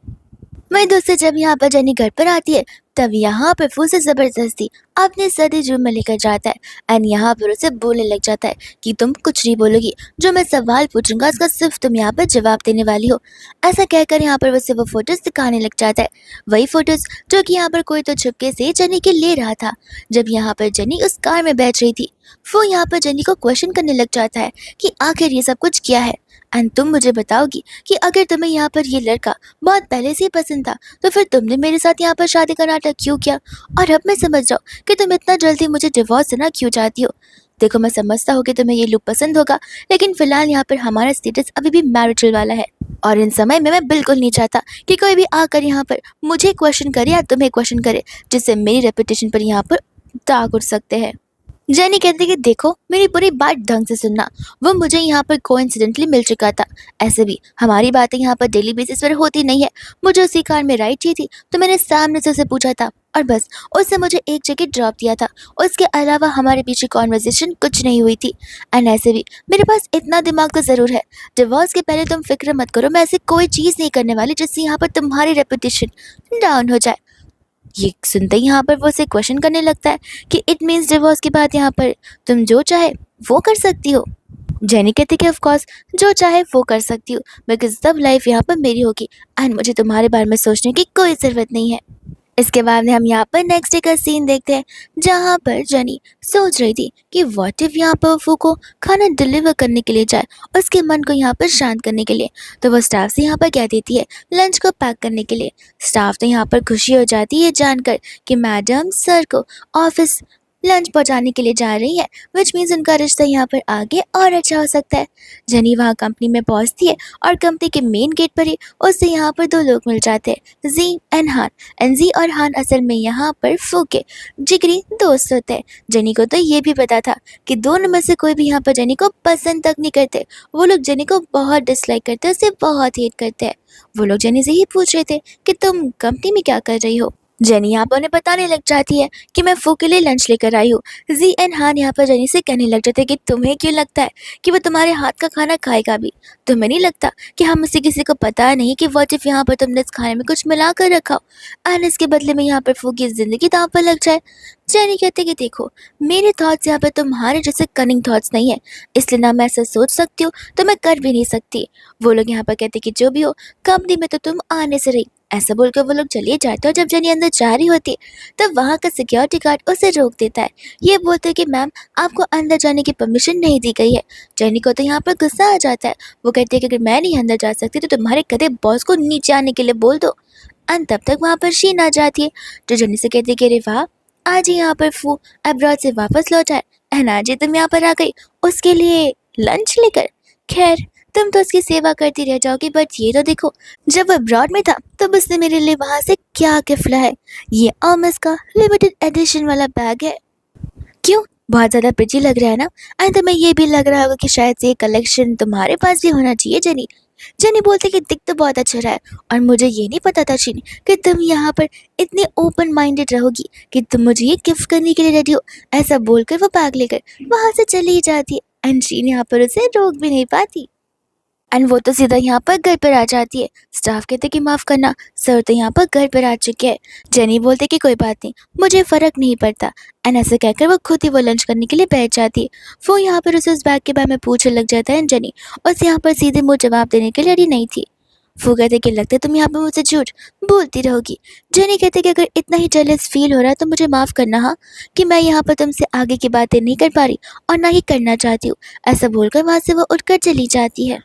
वहीं दोस्तों जब यहाँ पर जेनी घर पर आती है तब यहाँ पर फू से ज़बरदस्ती अपने स्टडी रूम में लेकर जाता है एंड यहाँ पर उसे बोलने लग जाता है कि तुम कुछ नहीं बोलोगी, जो मैं सवाल पूछूंगा उसका सिर्फ तुम यहाँ पर जवाब देने वाली हो। ऐसा कहकर यहाँ पर उसे वो फोटोज दिखाने लग जाता है, वही फोटोज जो कि यहाँ पर कोई तो छुपके से जेनी के ले रहा था जब यहाँ पर जेनी उस कार में बैठ रही थी। वो यहाँ पर जेनी को क्वेश्चन करने लग जाता है कि आखिर ये सब कुछ क्या है एंड तुम मुझे बताओगी कि अगर तुम्हें यहाँ पर ये लड़का बहुत पहले से ही पसंद था तो फिर तुमने मेरे साथ यहाँ पर शादी का नाटक क्यों किया, और अब मैं समझ जाओ कि तुम इतना जल्दी मुझे डिवोर्स देना क्यों चाहती हो। देखो मैं समझता हूँ कि तुम्हें ये लुक पसंद होगा, लेकिन फिलहाल यहाँ पर हमारा स्टेटस अभी भी मैरिटल वाला है और इन समय में मैं बिल्कुल नहीं चाहता कि कोई भी आकर यहाँ पर मुझे क्वेश्चन करे या तुम्हें क्वेश्चन करे, जिससे मेरी रेपुटेशन पर यहाँ पर दाग उठ सकते हैं। जेनी कहती कि देखो मेरी पूरी बात ढंग से सुनना, वो मुझे यहाँ पर कोइंसिडेंटली मिल चुका था, ऐसे भी हमारी बातें यहाँ पर डेली बेसिस पर होती नहीं है। मुझे उसी कार में राइड चाहिए थी तो मैंने सामने से उसे पूछा था और बस उससे मुझे एक जगह ड्रॉप दिया था, उसके अलावा हमारे पीछे कॉन्वर्जेशन कुछ नहीं हुई थी। एंड ऐसे भी मेरे पास इतना दिमाग तो ज़रूर है, डिवोर्स के पहले तुम फिक्र मत करो, मैं ऐसी कोई चीज़ नहीं करने वाली जिससे यहाँ पर तुम्हारी रेपुटेशन डाउन हो जाए। ये सुनते ही यहाँ पर वो उसे क्वेश्चन करने लगता है कि इट मीन्स डिवोर्स के बाद यहाँ पर तुम जो चाहे वो कर सकती हो। जेनी कहती कि ऑफ कोर्स जो चाहे वो कर सकती हूँ, बिकॉज तब लाइफ यहाँ पर मेरी होगी एंड मुझे तुम्हारे बारे में सोचने की कोई ज़रूरत नहीं है। इसके बाद में हम यहाँ पर नेक्स्ट डे का सीन देखते हैं, जहाँ पर जेनी सोच रही थी कि व्हाट इफ यहाँ पर फू को खाना डिलीवर करने के लिए जाए, उसके मन को यहाँ पर शांत करने के लिए। तो वो स्टाफ से यहाँ पर कह देती है लंच को पैक करने के लिए। स्टाफ तो यहाँ पर खुशी हो जाती है जानकर कि मैडम सर को ऑफिस लंच पहुंचाने के लिए जा रही है, विच मीन्स उनका रिश्ता यहाँ पर आगे और अच्छा हो सकता है। जेनी वहाँ कंपनी में पहुंचती है और कंपनी के मेन गेट पर ही उससे यहाँ पर दो लोग मिल जाते हैं, जी एंड हान। एंड जी और हान असल में यहाँ पर फू के जिगरी दोस्त होते हैं। जेनी को तो ये भी पता था कि दोनों में से कोई भी यहाँ पर जेनी को पसंद तक नहीं करते। वो लोग जेनी को बहुत डिसलाइक करते हैं, उसे बहुत हेट करते हैं। वो लोग जेनी से ही पूछ रहे थे कि तुम कंपनी में क्या कर रही हो। जेनी यहाँ पर उन्हें बताने लग जाती है कि मैं फू के लिए लंच लेकर आई हूँ। जी एंड हान यहाँ पर जेनी से कहने लग जाते हैं कि तुम्हें क्यों लगता है कि वो तुम्हारे हाथ का खाना खाएगा भी? तुम्हें नहीं लगता कि हम से किसी को पता नहीं कि व्हाट इफ यहाँ पर तुमने इस खाने में कुछ मिला कर रखा हो एंड इसके बदले में यहाँ पर फू की जिंदगी दांव पर लग जाए? जेनी कहते कि देखो, मेरे थॉट्स यहाँ पर तुम्हारे जैसे कनिंग थॉट्स नहीं है, इसलिए ना मैं ऐसा सोच सकती हूँ तो मैं कर भी नहीं सकती। वो लोग यहाँ पर कहते कि जो भी हो, कंपनी में तो तुम आने से रही। ऐसा बोलकर वो लोग चले जाते और जब जेनी अंदर जा रही होती है तब वहाँ का सिक्योरिटी गार्ड उसे रोक देता है। ये बोलते हैं कि मैम, आपको अंदर जाने की परमिशन नहीं दी गई है। जेनी को तो यहाँ पर गुस्सा आ जाता है। वो कहती है कि अगर मैं नहीं अंदर जा सकती तो तुम्हारे कदे बॉस को नीचे आने के लिए बोल दो। एंड तब तक वहाँ पर शीन आ जाती है जो जेनी से कहती है कि अरे वाह, आज ही यहाँ पर फू अब्रॉड से वापस लौटा है एंड आज ही तुम यहाँ पर आ गई उसके लिए लंच लेकर। खैर, तुम तो उसकी सेवा करती रह जाओगी, बट ये तो देखो, जब वो अब्रॉड में था तब उसने मेरे लिए वहां से क्या गिफ्ट लाया है। ये ऑमस का लिमिटेड एडिशन वाला बैग है। क्यों, बहुत ज़्यादा प्रिटी लग रहा है ना? एंड तुम्हें ये भी लग रहा होगा कि शायद से ये कलेक्शन तुम्हारे पास भी होना चाहिए जेनी। जेनी बोलती कि दिख तो बहुत अच्छा रहा है और मुझे ये नहीं पता था शीन कि तुम यहाँ पर इतनी ओपन माइंडेड रहोगी कि तुम मुझे ये गिफ्ट करने के लिए रेडी हो। ऐसा बोलकर वो बैग लेकर वहाँ से चली जाती है एंड शीन यहाँ पर उसे रोक भी नहीं पाती एंड वो तो सीधा यहाँ पर घर पर आ जाती है। स्टाफ कहते कि माफ़ करना सर, तो यहाँ पर घर पर आ चुके हैं। जेनी बोलते कि कोई बात नहीं, मुझे फ़र्क नहीं पड़ता। एंड ऐसे कहकर वो खुद ही वो लंच करने के लिए बैठ जाती है। वो यहाँ पर उसे उस बैग के बारे में पूछने लग जाता है। जेनी उस यहाँ पर सीधे मुँह जवाब देने के लिए रेडी नहीं थी। वो कहते कि लगता है तुम यहाँ पर मुझसे झूठ बोलती रहोगी। जेनी कहते कि अगर इतना ही जेलस फील हो रहा है तो मुझे माफ़ करना, हाँ, कि मैं यहाँ पर तुमसे आगे की बातें नहीं कर पा रही और ना ही करना चाहती हूँ। ऐसा बोलकर वहाँ से वो उठकर चली जाती है।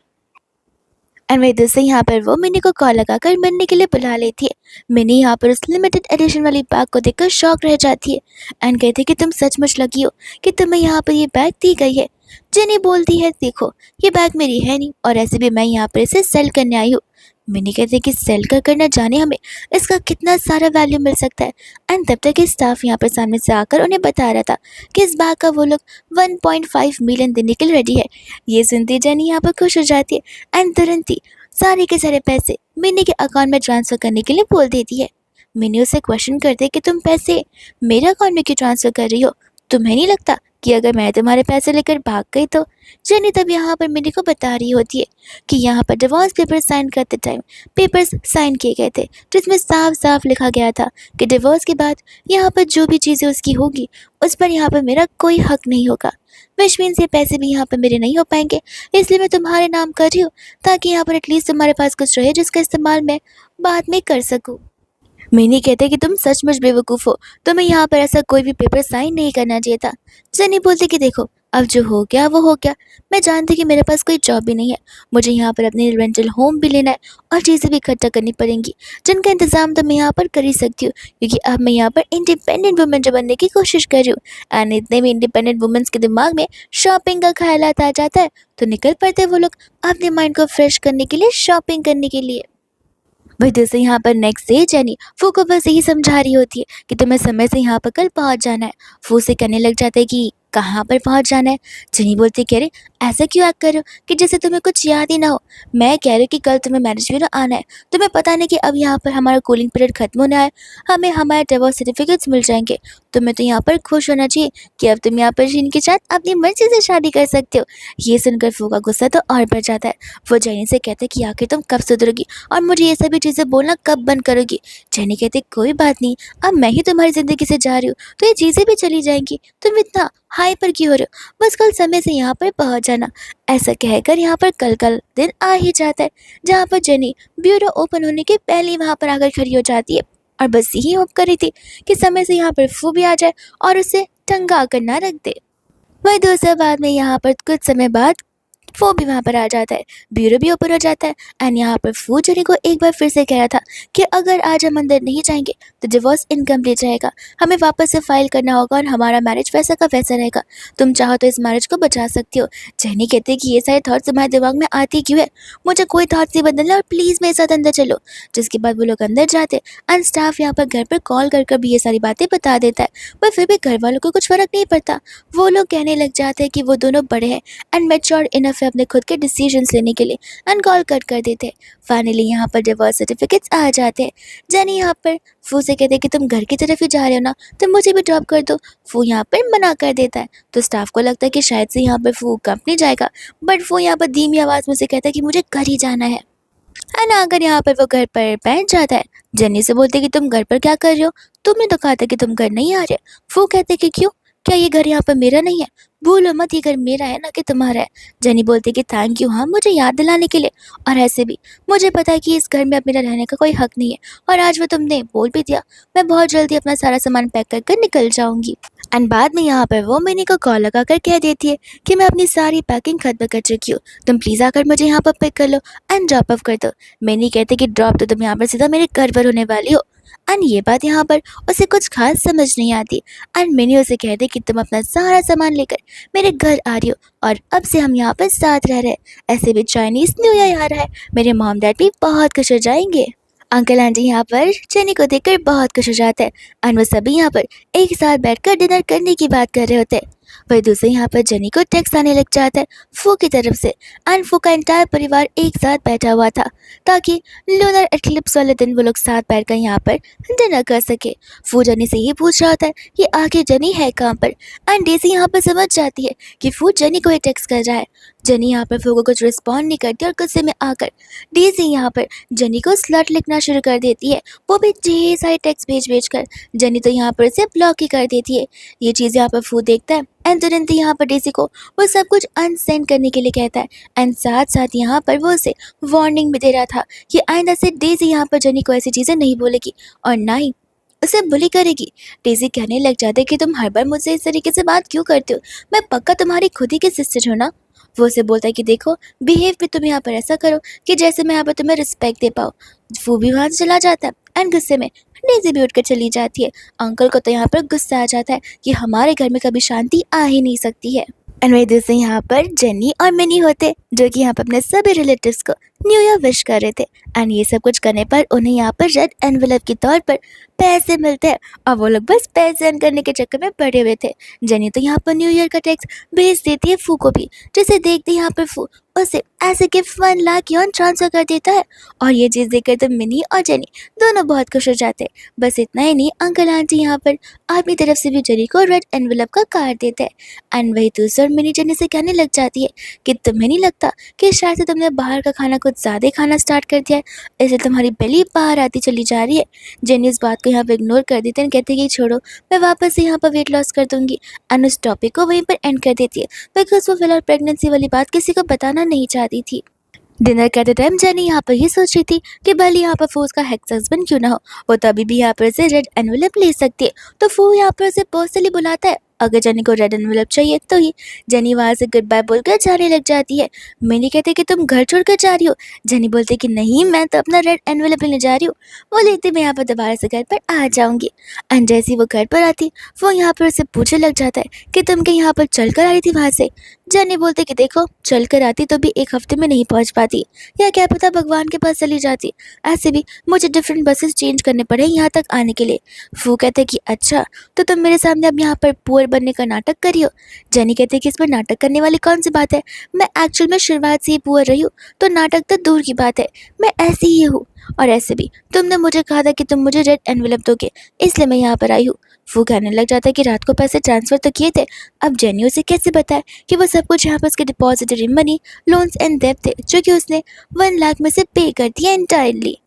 एंड वही दूसरे यहाँ पर वो मिनी को कॉल लगाकर मिलने के लिए बुला लेती है। मिनी यहाँ पर उस लिमिटेड एडिशन वाली बैग को देखकर शॉक रह जाती है एंड कहती है कि तुम सचमुच लगी हो कि तुम्हें यहाँ पर ये बैग दी गई है। जेनी बोलती है देखो, ये बैग मेरी है नहीं और ऐसे भी मैं यहाँ पर इसे सेल करने आई हूँ। मिनी कहते हैं कि सेल करना जाने हमें इसका कितना सारा वैल्यू मिल सकता है। एंड तब तक स्टाफ यहाँ पर सामने से आकर उन्हें बता रहा था कि इस बैग का वो लोग 1.5 मिलियन देने के लिए रेडी है। ये सुनती जेनी यहाँ पर खुश हो जाती है एंड तुरंत ही सारे के सारे पैसे मिनी के अकाउंट में ट्रांसफ़र करने के लिए बोल देती है। मिनी उसे क्वेश्चन करते है कि तुम पैसे मेरे अकाउंट में क्यों ट्रांसफ़र कर रही हो? तुम्हें नहीं लगता कि अगर मैं तुम्हारे पैसे लेकर भाग गई तो? जेनी तब यहाँ पर मिनी को बता रही होती है कि यहाँ पर डिवोर्स पेपर साइन करते टाइम पेपर्स साइन किए गए थे जिसमें साफ साफ लिखा गया था कि डिवोर्स के बाद यहाँ पर जो भी चीज़ें उसकी होगी उस पर यहाँ पर मेरा कोई हक नहीं होगा। विच मीन्स ये पैसे भी यहाँ पर मेरे नहीं हो पाएंगे, इसलिए मैं तुम्हारे नाम कर रही हूँ ताकि यहाँ पर एटलीस्ट तुम्हारे पास कुछ रहे जिसका इस्तेमाल मैं बाद में कर सकूँ। मिनी कहते हैं कि तुम सचमुच बेवकूफ़ हो, तुम्हें यहाँ पर ऐसा कोई भी पेपर साइन नहीं करना चाहिए था। जेनी बोलती कि देखो, अब जो हो गया वो हो गया। मैं जानती कि मेरे पास कोई जॉब भी नहीं है, मुझे यहाँ पर अपने रेंटल होम भी लेना है और चीज़ें भी इकट्ठा करनी पड़ेंगी जिनका इंतज़ाम तो मैं यहाँ पर कर ही सकती हूँ क्योंकि अब मैं यहाँ पर इंडिपेंडेंट वुमेन जो बनने की कोशिश कर रही हूँ। एंड इतने में इंडिपेंडेंट वुमेन्स के दिमाग में शॉपिंग का ख्यालात आ जाता है तो निकल पड़ते वो लोग अपने माइंड को फ्रेश करने के लिए शॉपिंग करने के लिए। वही दूसरे यहाँ पर नेक्स्ट डे जेनी फू को बस यही समझा रही होती है कि तुम्हें समय से यहाँ पर कल पहुँच जाना है। फू से कहने लग जाता है कि कहाँ पर पहुँच जाना है? जेनी बोलती कह रहे ऐसा क्यों एक्ट कर रहे हो कि जैसे तुम्हें कुछ याद ही ना हो। मैं कह रही हूँ कि कल तुम्हें मैरिज ब्यूरो आना है। तुम्हें पता नहीं कि अब यहाँ पर हमारा कूलिंग पीरियड खत्म होना है, हमें हमारे डिवोर्स सर्टिफिकेट्स मिल जाएंगे। तुम्हें तो यहाँ पर खुश होना चाहिए कि अब तुम यहाँ पर शीन के साथ अपनी मर्जी से शादी कर सकते हो। ये सुनकर फू का गुस्सा तो और बढ़ जाता है। वो जेनी से कहते हैं कि आखिर तुम कब सुधरोगी और मुझे ये सभी चीज़ें बोलना कब बंद करोगी? जेनी कहते कोई बात नहीं, अब मैं ही तुम्हारी ज़िंदगी से जा रही हूँ तो ये चीज़ें भी चली जाएंगी। तुम इतना हाइपर क्यों हो रहे हो? बस कल समय से यहाँ पर पहुँच जाना। ऐसा कहकर यहाँ पर कल का दिन आ ही जाता है जहाँ पर जेनी ब्यूरो ओपन होने के पहले ही वहाँ पर आकर खड़ी हो जाती है। और बस यही होप कर रही थी कि समय से यहाँ पर फू भी आ जाए और उसे टंगा कर ना रख दे। वही दूसरे बाद में यहाँ पर कुछ समय बाद वो भी वहाँ पर आ जाता है, ब्यूरो भी ऊपर हो जाता है। एंड यहाँ पर फू जेनी को एक बार फिर से कह रहा था कि अगर आज हम अंदर नहीं जाएंगे तो डिवोर्स इनकम्प्लीट रहेगा, हमें वापस से फाइल करना होगा और हमारा मैरिज वैसा का वैसा रहेगा। तुम चाहो तो इस मैरिज को बचा सकती हो। जेनी कहती है कि ये सारे थॉट्स तुम्हारे दिमाग में आती क्यों है, मुझे कोई थॉट्स नहीं बदलना और प्लीज़ मेरे साथ अंदर चलो। जिसके बाद वो लोग अंदर जाते एंड स्टाफ यहाँ पर घर पर कॉल कर कर भी ये सारी बातें बता देता है, पर फिर भी घर वालों को कुछ फ़र्क नहीं पड़ता। वो लोग कहने लग जाते हैं कि वो दोनों बड़े हैं एंड मैच्योर इनफ है अपने खुद के डिसीजंस लेने के लिए, एंड कॉल कट कर देते हैं। फाइनली यहाँ पर डिवोर्स सर्टिफिकेट्स आ जाते हैं। जेनी यहाँ पर फू से कहते हैं कि तुम घर की तरफ ही जा रहे हो ना, तो मुझे भी ड्रॉप कर दो। फू यहाँ पर मना कर देता है, तो स्टाफ को लगता है कि शायद से यहाँ पर फू कंपनी जाएगा, बट वो यहाँ पर धीमी आवाज़ में से कहता है कि मुझे घर ही जाना है। एंड अगर यहाँ पर वो घर पर बैठ जाता है, जेनी से बोलते कि तुम घर पर क्या कर रहे हो, तुमने तो कहा था कि तुम घर नहीं आ रहे। वो कहते कि क्यों, क्या ये घर यहाँ पर मेरा नहीं है? भूलो मत ये घर मेरा है ना कि तुम्हारा है। जेनी बोलती कि थैंक यू हाँ मुझे याद दिलाने के लिए, और ऐसे भी मुझे पता है कि इस घर में अब मेरा रहने का कोई हक नहीं है, और आज वो तुमने बोल भी दिया। मैं बहुत जल्दी अपना सारा सामान पैक कर कर निकल जाऊंगी। एंड बाद में यहाँ पर वो मिनी को कॉल लगा कर कह देती है कि मैं अपनी सारी पैकिंग खत्म कर चुकी हूँ, तुम प्लीज़ आकर मुझे यहाँ पर पिक कर लो एंड ड्रॉप ऑफ कर दो। मिनी कहते कि ड्रॉप तो तुम यहाँ पर सीधा मेरे घर पर होने वाली हो। एंड ये बात यहाँ पर उसे कुछ खास समझ नहीं आती। एंड मिनी उसे कहते कि तुम अपना सारा सामान लेकर मेरे घर आ रही हो और अब से हम यहाँ पर साथ रह रहे हैं। ऐसे भी चाइनीज न्यू ईयर आ रहा है, मेरे मॉम डैड भी बहुत खुश हो जाएंगे। अंकल आंटी यहाँ पर जेनी को देखकर बहुत खुश हो जाते हैं एंड वो सभी यहाँ पर एक साथ बैठकर डिनर करने की बात कर रहे होते हैं। वही दूसरे यहाँ पर जेनी को टेक्स्ट आने लग जाता है फू की तरफ से, एंड फू का एंटायर परिवार एक साथ बैठा हुआ था ताकि लूनर एक्लिप्स वाले दिन वो लोग साथ बैठकर यहाँ पर डिनर कर सके। फू जेनी से ये पूछ रहा होता है कि आखिर जेनी है कहाँ पर, एंड डेजी यहाँ पर समझ जाती है कि फू जेनी को ही टेक्स्ट कर रहा है। जेनी यहाँ पर फू को कुछ रिस्पॉन्ड नहीं करती और गुस्से में आकर डेजी यहाँ पर जेनी को स्लट लिखना शुरू कर देती है, वो भी ढेर सारे टेक्स्ट भेज भेज कर। जेनी तो यहाँ पर इसे ब्लॉक ही कर देती है। ये चीज़ यहाँ पर फू देखता है एंड तुरंत यहाँ पर डेजी को वो सब कुछ अनसेंड करने के लिए कहता है, एंड साथ साथ यहाँ पर वो उसे वार्निंग भी दे रहा था कि आइंदा से डेजी यहाँ पर जेनी को ऐसी चीज़ें नहीं बोलेगी और ना ही उसे बुली करेगी। डेजी कहने लग जाते कि तुम हर बार मुझसे इस तरीके से बात क्यों करते हो, मैं पक्का तुम्हारी खुद ही की सिस्टर हूँ ना। वो उसे बोलता है कि देखो बिहेव भी तुम यहाँ पर ऐसा करो कि जैसे मैं यहाँ पर तुम्हें रिस्पेक्ट दे पाऊँ। वो भी वहाँ से चला जाता है एंड गुस्से में डेजी भी उठकर चली जाती है। अंकल को तो यहाँ पर गुस्सा आ जाता है कि हमारे घर में कभी शांति आ ही नहीं सकती है। एंड वही दूसरे यहाँ पर जेनी और मिनी होते जो कि यहाँ पर अपने सभी रिलेटिव्स को न्यू ईयर विश कर रहे थे। एंड ये सब कुछ करने पर उन्हें यहाँ पर रेड एनवेलप के तौर पर पैसे मिलते हैं और वो लोग बस पैसे अर्न करने के चक्कर में पड़े हुए थे। जेनी तो यहाँ पर न्यू ईयर का टैक्स भेज देती है फू को भी, जिसे देखते यहाँ पर फू उसे ऐसे गिफ्ट 1 लाख यॉन ट्रांसफर कर देता है। और ये चीज़ देखकर तो मिनी और जेनी दोनों बहुत खुश हो जाते हैं। बस इतना ही नहीं, अंकल आंटी यहाँ पर अपनी तरफ से भी जेनी को रेड एनवेलप का कार्ड देते हैं। एंड वही दूसरा मिनी जेनी से कहने लग जाती है कि तुम्हें नहीं लगता कि शायद से तुमने बाहर का खाना कुछ ज़्यादा खाना स्टार्ट कर दिया है, इसलिए तुम्हारी बेली बाहर आती चली जा रही है। जेनी इस बात को यहाँ पर इग्नोर कर देते हैं, कहते हैं कि छोड़ो मैं वापस से यहाँ पर वेट लॉस कर दूंगी, एंड उस टॉपिक को वहीं पर एंड कर देती है बिकॉज वो फिलहाल प्रेगनेंसी वाली बात किसी को बताना नहीं चाहती थी। डिनर करते टाइम जेनी यहाँ पर ये सोच रही थी कि भले यहाँ पर फू उसका हेक्स हस्बैंड क्यों ना हो, वो तो अभी भी यहाँ पर से रेड एनवेलप ले सकती है। तो फू यहाँ पर उसे पर्सनली बुलाता है, अगर जेनी को रेड एनवेलप चाहिए तो ही। जेनी वहाँ से गुड बाय बोलकर जाने लग जाती है। मिनी कहते कि तुम घर छोड़कर जा रही हो। जेनी बोलती कि नहीं मैं तो अपना रेड एनवेलप लेने जा रही हूँ, वो लेती मैं यहाँ पर दोबारा से घर पर आ जाऊँगी। एंड जैसी वो घर पर आती वो यहाँ पर उसे पूछने लग जाता है कि तुम क्या यहाँ पर चल कर आई थी वहाँ से। जेनी बोलते कि देखो चल कर आती तो भी एक हफ्ते में नहीं पहुँच पाती, या क्या पता भगवान के पास चली जाती, ऐसे भी मुझे डिफरेंट बसेस चेंज करने पड़े यहाँ तक आने के लिए। फू कहते कि अच्छा तो तुम मेरे सामने अब यहाँ पर पुअर बनने का नाटक करी हो। जेनी कहते कि इसमें नाटक करने वाली कौन सी बात है, मैं एक्चुअल में शुरुआत से ही पुअर रही हूँ, तो नाटक तो दूर की बात है, मैं ऐसी ही हूँ। और ऐसे भी तुमने मुझे कहा था कि तुम मुझे रेड एनवेलप दोगे, इसलिए मैं यहाँ पर आई हूँ। फू कहने लग जाता है कि रात को पैसे ट्रांसफ़र तो किए थे, अब जेनी उसे कैसे बताए कि वो सब कुछ यहाँ पर उसके डिपॉजिटरी मनी लोन्स एंड डेब्ट थे जो कि उसने 1 लाख में से पे कर दिया एंटायरली।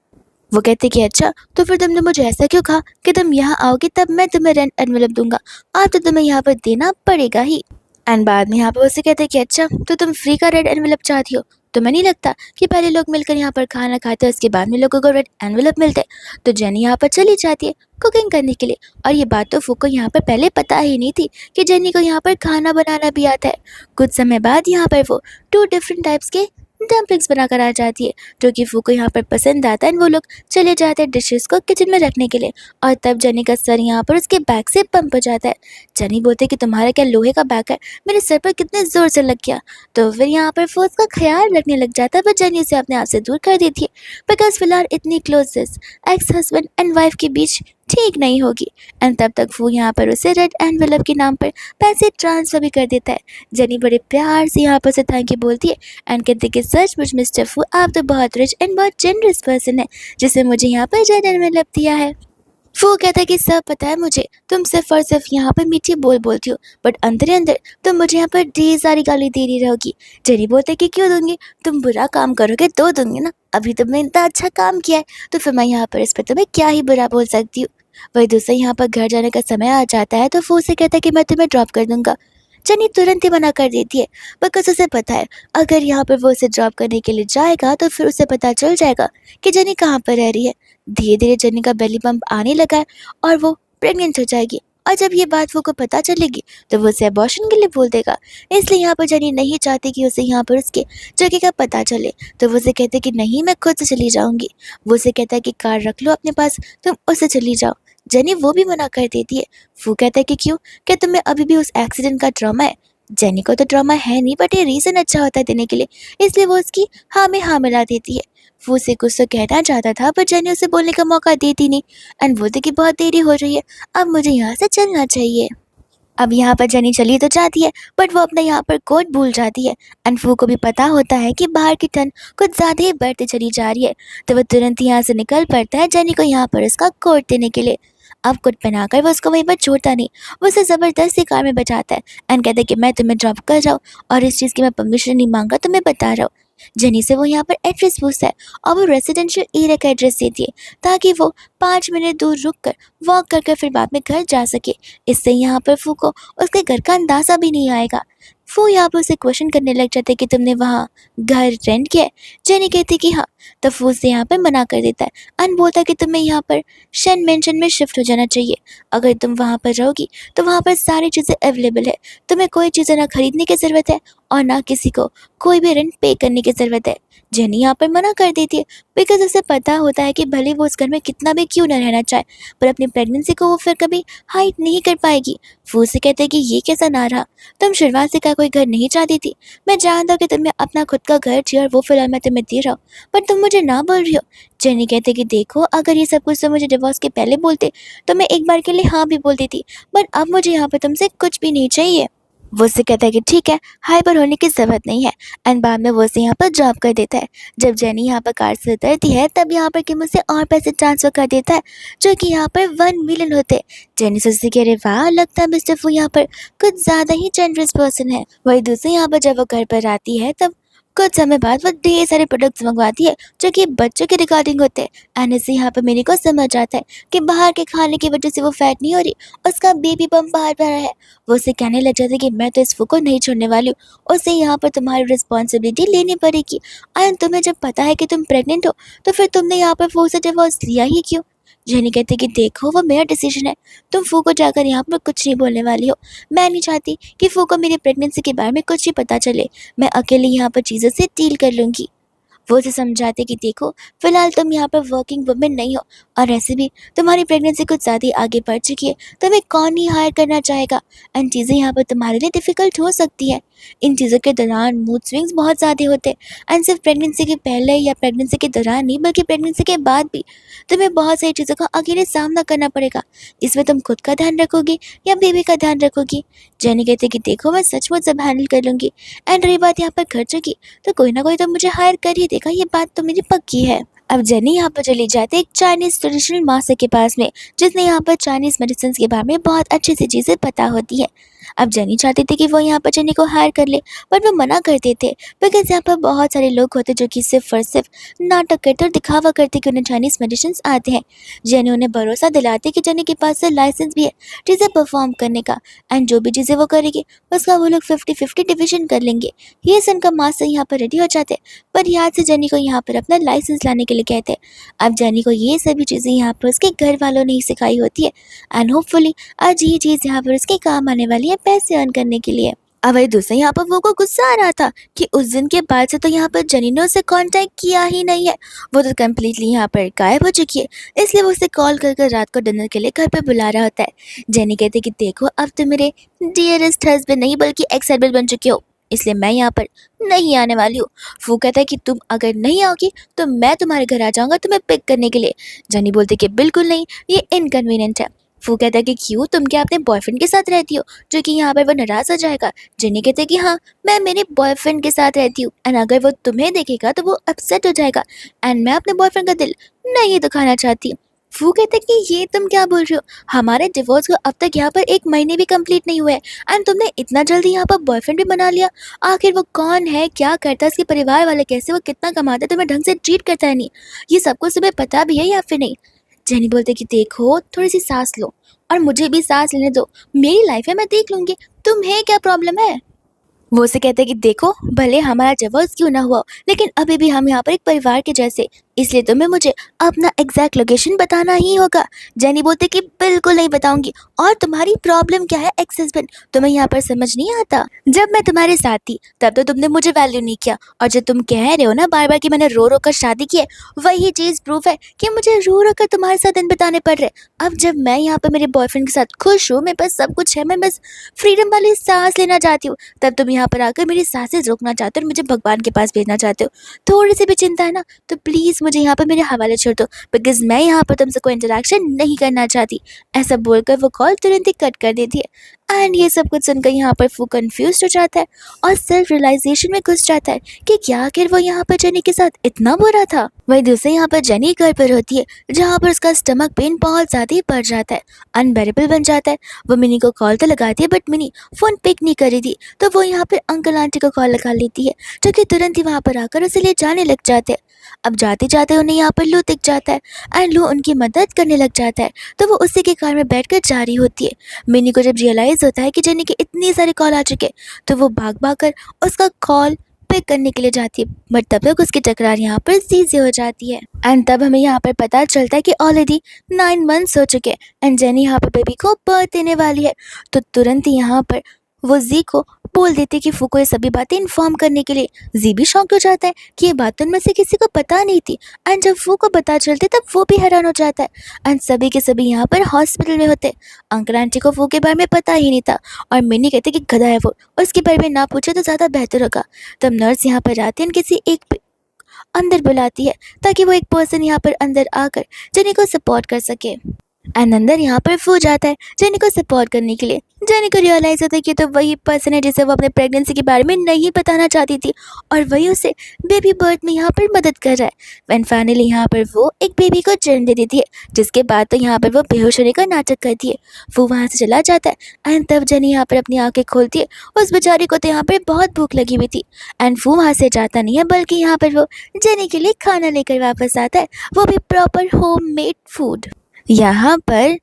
वो कहते कि अच्छा तो फिर तुमने मुझे ऐसा क्यों कहा कि तुम यहाँ आओगे तब मैं तुम्हें रेंट एनवेलप दूंगा, अब तो तुम्हें यहाँ पर देना पड़ेगा ही। एंड बाद में यहाँ पर उसे कहते कि अच्छा तो तुम फ्री का रेड एनवेलप चाहती हो, तुम्हें नहीं लगता कि पहले लोग मिलकर यहाँ पर खाना खाते हैं, उसके बाद में लोगों को रेड एनवेलप मिलते हैं? तो जेनी यहाँ पर चली जाती है कुकिंग करने के लिए, और ये बात तो फू को यहाँ पर पहले पता ही नहीं थी कि जेनी को यहाँ पर खाना बनाना भी आता है। कुछ समय बाद यहाँ पर वो 2 डिफरेंट टाइप्स के डम्पलिंग्स बनाकर आ जाती है, जो कि फू को यहाँ पर पसंद आता है। वो लोग चले जाते हैं डिशेस को किचन में रखने के लिए, और तब जेनी का सर यहाँ पर उसके बैग से पंप हो जाता है। जेनी बोलते कि तुम्हारा क्या लोहे का बैग है, मेरे सर पर कितने जोर से लग गया। तो फिर यहाँ पर फू उसका ख्याल रखने लग जाता है, पर जेनी उसे अपने आप से दूर कर देती है, बिकॉज फिलहाल इतनी closeness ex husband and wife के बीच ठीक नहीं होगी। एंड तब तक फू यहाँ पर उसे रेड एनवेलप के नाम पर पैसे ट्रांसफर भी कर देता है। जेनी बड़े प्यार से यहाँ पर उसे थैंक यू बोलती है एंड कहती है कि सचमुच मिस्टर फू, आप तो बहुत रिच एंड बहुत जेनरस पर्सन है, जिसे मुझे यहाँ पर रेड एनवेलप दिया है। वो कहता है कि सब पता है मुझे, तुम सिर्फ और सिर्फ यहाँ पर मीठी बोल बोलती हो, बट अंदर ही अंदर तुम मुझे यहाँ पर ढेर सारी गाली दे रही रहोगी। जेनी बोलते कि क्यों दूंगी, तुम बुरा काम करोगे तो दूंगी ना, अभी तुमने इतना अच्छा काम किया है तो फिर मैं यहाँ पर इस पर तुम्हें क्या ही बुरा बोल सकती हूँ। वही दूसरा यहाँ पर घर जाने का समय आ जाता है, तो वो से कहता है कि मैं तुम्हें ड्रॉप कर दूंगा। जेनी तुरंत ही मना कर देती है, बिकॉज उसे पता है अगर यहाँ पर वो उसे ड्रॉप करने के लिए जाएगा तो फिर उसे पता चल जाएगा कि जेनी कहाँ पर रह रही है। धीरे धीरे जेनी का बेली बम्प आने लगा है और वो प्रेग्नेंट हो जाएगी, और जब ये बात वो को पता चलेगी तो वो उसे अबॉर्शन के लिए बोल देगा। इसलिए यहाँ पर जेनी नहीं चाहती कि उसे यहाँ पर उसके जगह का पता चले, तो वो उसे कहते कि नहीं मैं खुद से चली जाऊंगी। वो उसे कहता है कि कार रख लो अपने पास, तुम उससे चली जाओ। जेनी वो भी मना कर देती है। वो कहता है कि क्यों, क्या तुम्हें अभी भी उस एक्सीडेंट का ट्रॉमा है? जेनी को तो ट्रॉमा है नहीं, बट ये रीज़न अच्छा होता है देने के लिए, इसलिए वो उसकी हाँ में हाँ मिला देती है। वो उसे कुछ तो कहना चाहता था, पर जेनी उसे बोलने का मौका देती नहीं एंड बोलती कि बहुत देरी हो रही है, अब मुझे यहाँ से चलना चाहिए। अब यहाँ पर जेनी चली तो जाती है, बट वो अपना यहाँ पर कोट भूल जाती है एंड फू को भी पता होता है कि बाहर की ठंड कुछ ज़्यादा ही बढ़ती चली जा रही है, तो वो तुरंत यहाँ से निकल पड़ता है जेनी को यहाँ पर उसका कोट देने के लिए। अब कोट पहनाकर वो उसको वहीं पर छोड़ता नहीं, वो उसे ज़बरदस्ती कार में बैठाता है एंड कहता है कि मैं तुम्हें ड्रॉप कर रहा हूँ और इस चीज़ की मैं परमिशन नहीं मांगा, तुम्हें बता रहा हूँ। जेनी से वो यहाँ पर एड्रेस पूछता है और वो रेसिडेंशियल एरिया का एड्रेस देती है, ताकि वो 5 मिनट दूर रुक कर वॉक कर फिर बाद में घर जा सके। इससे यहाँ पर फू को उसके घर का अंदाज़ा भी नहीं आएगा। वो यहाँ पर उसे क्वेश्चन करने लग जाते कि तुमने वहाँ घर रेंट किया है? जेनी कहती कि हाँ। तो फू उसे यहाँ पर मना कर देता है एंड बोलता है कि तुम्हें यहाँ पर शेन मेंशन में शिफ्ट हो जाना चाहिए। अगर तुम वहाँ पर रहोगी तो वहाँ पर सारी चीज़ें अवेलेबल है, तुम्हें कोई चीज़ें ना खरीदने की ज़रूरत है और ना किसी को कोई भी रेंट पे करने की ज़रूरत है। जेनी यहाँ पर मना कर देती है, बिकॉज उसे पता होता है कि भले वो उस घर में कितना भी क्यों न रहना चाहे, पर अपनी प्रेगनेंसी को वो फिर कभी हाइड नहीं कर पाएगी। वो उसे कहते हैं कि ये कैसा ना रहा, तुम शुरुआत से क्या कोई घर नहीं चाहती थी? मैं जानता हूँ कि तुम्हें अपना खुद का घर चाहिए और वो फिलहाल मैं तुम्हें दे रहा हूँ, पर तुम मुझे ना बोल रही हो। जेनी कहते कि देखो, अगर ये सब कुछ तो मुझे डिवोर्स के पहले बोलते तो मैं एक बार के लिए हाँ भी बोल देती, बट अब मुझे यहाँ पर तुमसे कुछ भी नहीं चाहिए। वो उससे कहता है कि ठीक है, हाइपर होने की ज़रूरत नहीं है एंड बाद में वो उसे यहाँ पर ड्रॉप कर देता है। जब जेनी यहाँ पर कार से उतरती है तब यहाँ पर किम उसे और पैसे ट्रांसफ़र कर देता है, जो कि यहाँ पर 1 मिलियन होते हैं। जेनी सोचती है कि अरे वाह, लगता है मिस्टर फू यहाँ पर कुछ ज़्यादा ही जेनरस पर्सन है। वही दूसरी यहाँ पर जब वो घर पर आती है तब कुछ समय बाद वो ढेर सारे प्रोडक्ट्स मंगवाती है, जो कि बच्चों के रिगार्डिंग होते हैं एंड इससे यहाँ पर मेरी को समझ आता है कि बाहर के खाने की वजह से वो फैट नहीं हो रही, उसका बेबी बम्प बाहर आ रहा है। वो उसे कहने लग जाता है कि मैं तो इस फू को नहीं छोड़ने वाली हूँ, उसे यहाँ पर तुम्हारी रिस्पॉन्सिबिलिटी लेनी पड़ेगी। एंड तुम्हें जब पता है कि तुम प्रेग्नेंट हो तो फिर तुमने यहाँ पर फू से डिवोर्स लिया ही क्यों? जेनी कहती कि देखो, वो मेरा डिसीजन है, तुम फू को जाकर यहाँ पर कुछ नहीं बोलने वाली हो। मैं नहीं चाहती कि फू को मेरी प्रेगनेंसी के बारे में कुछ ही पता चले, मैं अकेले यहाँ पर चीज़ों से डील कर लूँगी। वो उसे समझाते कि देखो, फिलहाल तुम यहाँ पर वर्किंग वुमेन नहीं हो और ऐसे भी तुम्हारी प्रेगनेंसी कुछ ज़्यादा ही आगे बढ़ चुकी है, तुम्हें कौन ही हायर करना चाहेगा एंड चीज़ें यहाँ पर तुम्हारे लिए डिफ़िकल्ट हो सकती है। इन चीज़ों के दौरान मूड स्विंग्स बहुत ज़्यादा होते हैं एंड सिर्फ प्रेगनेंसी के पहले या प्रेगनेंसी के दौरान नहीं, बल्कि प्रेगनेंसी के बाद भी तुम्हें बहुत सारी चीज़ों का अकेले सामना करना पड़ेगा। इसमें तुम खुद का ध्यान रखोगी या बेबी का ध्यान रखोगी? जेनी कहते कि देखो, मैं सचमुच सब हैंडल कर लूँगी एंड रही बात यहाँ पर खर्चों की, तो कोई ना कोई तो मुझे हायर कर ही देगा, ये बात तो मेरी पक्की है। अब जेनी यहाँ पर चली जाती है एक चाइनीज़ ट्रेडिशनल मास्टर के पास में, जिसने यहाँ पर चाइनीज़ मेडिसिन के बारे में बहुत अच्छी सी चीज़ें पता होती है। अब जेनी चाहती थी कि वो यहाँ पर जेनी को हायर कर ले, बट वो मना कर देते बिकॉज यहाँ पर बहुत सारे लोग होते जो कि सिर्फ और सिर्फ नाटक करते और दिखावा करते कि उन्हें चाइनीज मेडिसिन आते हैं। जेनी उन्हें भरोसा दिलाती कि जेनी के पास लाइसेंस भी है चीज़ें परफॉर्म करने का, एंड जो भी चीज़ें वो करेगी उसका वो लोग 50-50 डिवीजन कर लेंगे। ये सुनकर का मास्टर यहाँ पर रेडी हो जाते, पर याद से जेनी को यहाँ पर अपना लाइसेंस लाने के लिए कहते। अब जेनी को ये सभी चीज़ें यहाँ पर उसके घर वालों ने ही सिखाई होती है, एंड होपफुली आज ये चीज़ यहाँ पर उसके काम आने वाली है पैसे अर्न करने के लिए। अब वही दूसरा यहाँ पर वो को गुस्सा आ रहा था कि उस दिन के बाद से तो यहाँ पर जेनी ने उसे कांटेक्ट किया ही नहीं है, वो तो कम्प्लीटली यहाँ पर गायब हो चुकी है, इसलिए वो उसे कॉल कर कर रात को डिनर के लिए घर पर बुला रहा होता है। जेनी कहते कि देखो अब तो मेरे डियरेस्ट हस्बैंड नहीं बल्कि एक्स हस्बैंड बन चुके हो, इसलिए मैं यहाँ पर नहीं आने वाली हूँ। फू कहता है कि तुम अगर नहीं आओगी तो मैं तुम्हारे घर आ जाऊंगा तुम्हें पिक करने के लिए। जेनी बोलती कि बिल्कुल नहीं, ये इनकन्वीनियंट है। फू कहता है कि क्यों, तुम क्या अपने बॉयफ्रेंड के साथ रहती हो जो कि यहाँ पर वो नाराज हो जाएगा। जेनी कहते हैं कि हाँ, मैं मेरे बॉयफ्रेंड के साथ रहती हूँ, एंड अगर वो तुम्हें देखेगा तो वो अपसेट हो जाएगा, एंड मैं अपने बॉयफ्रेंड का दिल नहीं दुखाना चाहती। फू कहते हैं कि ये तुम क्या बोल रहे हो, हमारे डिवोर्स को अब तक यहाँ पर 1 महीने भी कंप्लीट नहीं हुए, एंड तुमने इतना जल्दी यहाँ पर बॉयफ्रेंड भी बना लिया। आखिर वो कौन है, क्या करता है, उसके परिवार वाले कैसे, वो कितना कमाता है, तुम्हें ढंग से ट्रीट करता है नहीं, ये सब कुछ तुम्हें पता भी है या फिर नहीं। जेनी बोलते कि देखो थोड़ी सी सांस लो और मुझे भी सांस लेने दो, मेरी लाइफ है मैं देख लूंगी, तुम्हें क्या प्रॉब्लम है। वो उसे कहते हैं कि देखो भले हमारा डिवोर्स क्यों ना हुआ हो, लेकिन अभी भी हम यहाँ पर एक परिवार के जैसे, इसलिए तुम्हें मुझे अपना एग्जैक्ट लोकेशन बताना ही होगा। जेनी बोलते कि बिल्कुल नहीं बताऊंगी, और तुम्हारी प्रॉब्लम क्या है एक्स हस्बैंड, तुम्हें यहाँ पर समझ नहीं आता, जब मैं तुम्हारे साथ थी तब तो तुमने मुझे वैल्यू नहीं किया, और जो तुम कह रहे हो ना बार बार कि मैंने रो रो कर शादी की है, वही चीज़ प्रूफ है कि मुझे रो रो कर तुम्हारे साथ दिन बिताने पड़ रहे। अब जब मैं यहाँ पर मेरे बॉयफ्रेंड के साथ खुश हूँ, मेरे पास सब कुछ है, मैं बस फ्रीडम वाली सांस लेना चाहती हूँ, तब तुम यहाँ पर आकर मेरी सांसें रोकना चाहते हो और मुझे भगवान के पास भेजना चाहते हो। थोड़ी सी भी चिंता है ना तो प्लीज़ मुझे यहाँ पर मेरे हवाले छोड़ दो, बिकॉज मैं यहाँ पर तुमसे कोई इंटरेक्शन नहीं करना चाहती। ऐसा बोलकर वो कॉल तुरंत ही कट कर देती है, एंड ये सब कुछ सुनकर यहाँ पर फू कंफ्यूज हो जाता है और सेल्फ रियलाइजेशन में घुस जाता है कि क्या आखिर वो यहाँ पर जेनी के साथ इतना बुरा था। वही दूसरे यहाँ पर जेनी घर पर होती है, जहाँ पर उसका स्टमक पेन बहुत ज़्यादा ही बढ़ जाता है, अनबेरेबल बन जाता है। वो मिनी को कॉल तो लगाती है बट मिनी फ़ोन पिक नहीं कर रही थी, तो वो यहाँ पर अंकल आंटी को कॉल लगा लेती है, जो कि तुरंत ही वहाँ पर आकर उसे ले जाने लग जाते हैं। अब जाते जाते उन्हें यहाँ पर लू दिख जाता है, एंड लू उनकी मदद करने लग जाता है, तो वो उसी के कार में बैठकर जा रही होती है। मिनी को जब रियलाइज़ होता है कि जेनी के इतने सारे कॉल आ चुके, तो वो भाग भाग कर उसका कॉल पिक करने के लिए जाती है, बट तब तक उसकी टकरार यहाँ पर जी से हो जाती है, एंड तब हमें यहाँ पर पता चलता है कि ऑलरेडी 9 मंथ्स हो चुके हैं, एंड जेनी यहाँ पर बेबी को बर्थ देने वाली है। तो तुरंत ही यहाँ पर वो जी को बोल देते कि फू को ये सभी बातें इन्फॉर्म करने के लिए। जी भी शॉक्ड हो जाता है कि ये बात उनमें से किसी को पता नहीं थी, एंड जब फू को पता चलती तब वो भी हैरान हो जाता है, एंड सभी के सभी यहाँ पर हॉस्पिटल में होते। अंकल आंटी को फू के बारे में पता ही नहीं था, और मिनी कहते कि गधा है वो, और उसके बारे में ना पूछे तो ज़्यादा बेहतर होगा। तब नर्स यहाँ पर आती है, किसी एक अंदर बुलाती है ताकि वो एक पर्सन यहाँ पर अंदर आकर जेनी को सपोर्ट कर सके, एंड अंदर यहाँ पर फू जाता है जेनी को सपोर्ट करने के लिए। जेनी को रियलाइज़ होता है कि तो वही पर्सन है जिसे वो अपने प्रेगनेंसी के बारे में नहीं बताना चाहती थी, और वही उसे बेबी बर्थ में यहाँ पर मदद कर रहा है। एंड फाइनली यहाँ पर वो एक बेबी को जन्म दे देती है, जिसके बाद तो यहाँ पर वो बेहोश होने का नाटक करती है। वो वहाँ से चला जाता है, एंड तब जेनी यहाँ पर अपनी आँखें खोलती है। उस बेचारी को तो यहाँ पर बहुत भूख लगी हुई थी, एंड वो वहाँ से जाता नहीं है, बल्कि यहाँ पर वो जेनी के लिए खाना लेकर वापस आता है, वो भी प्रॉपर होम मेड फूड। यहाँ पर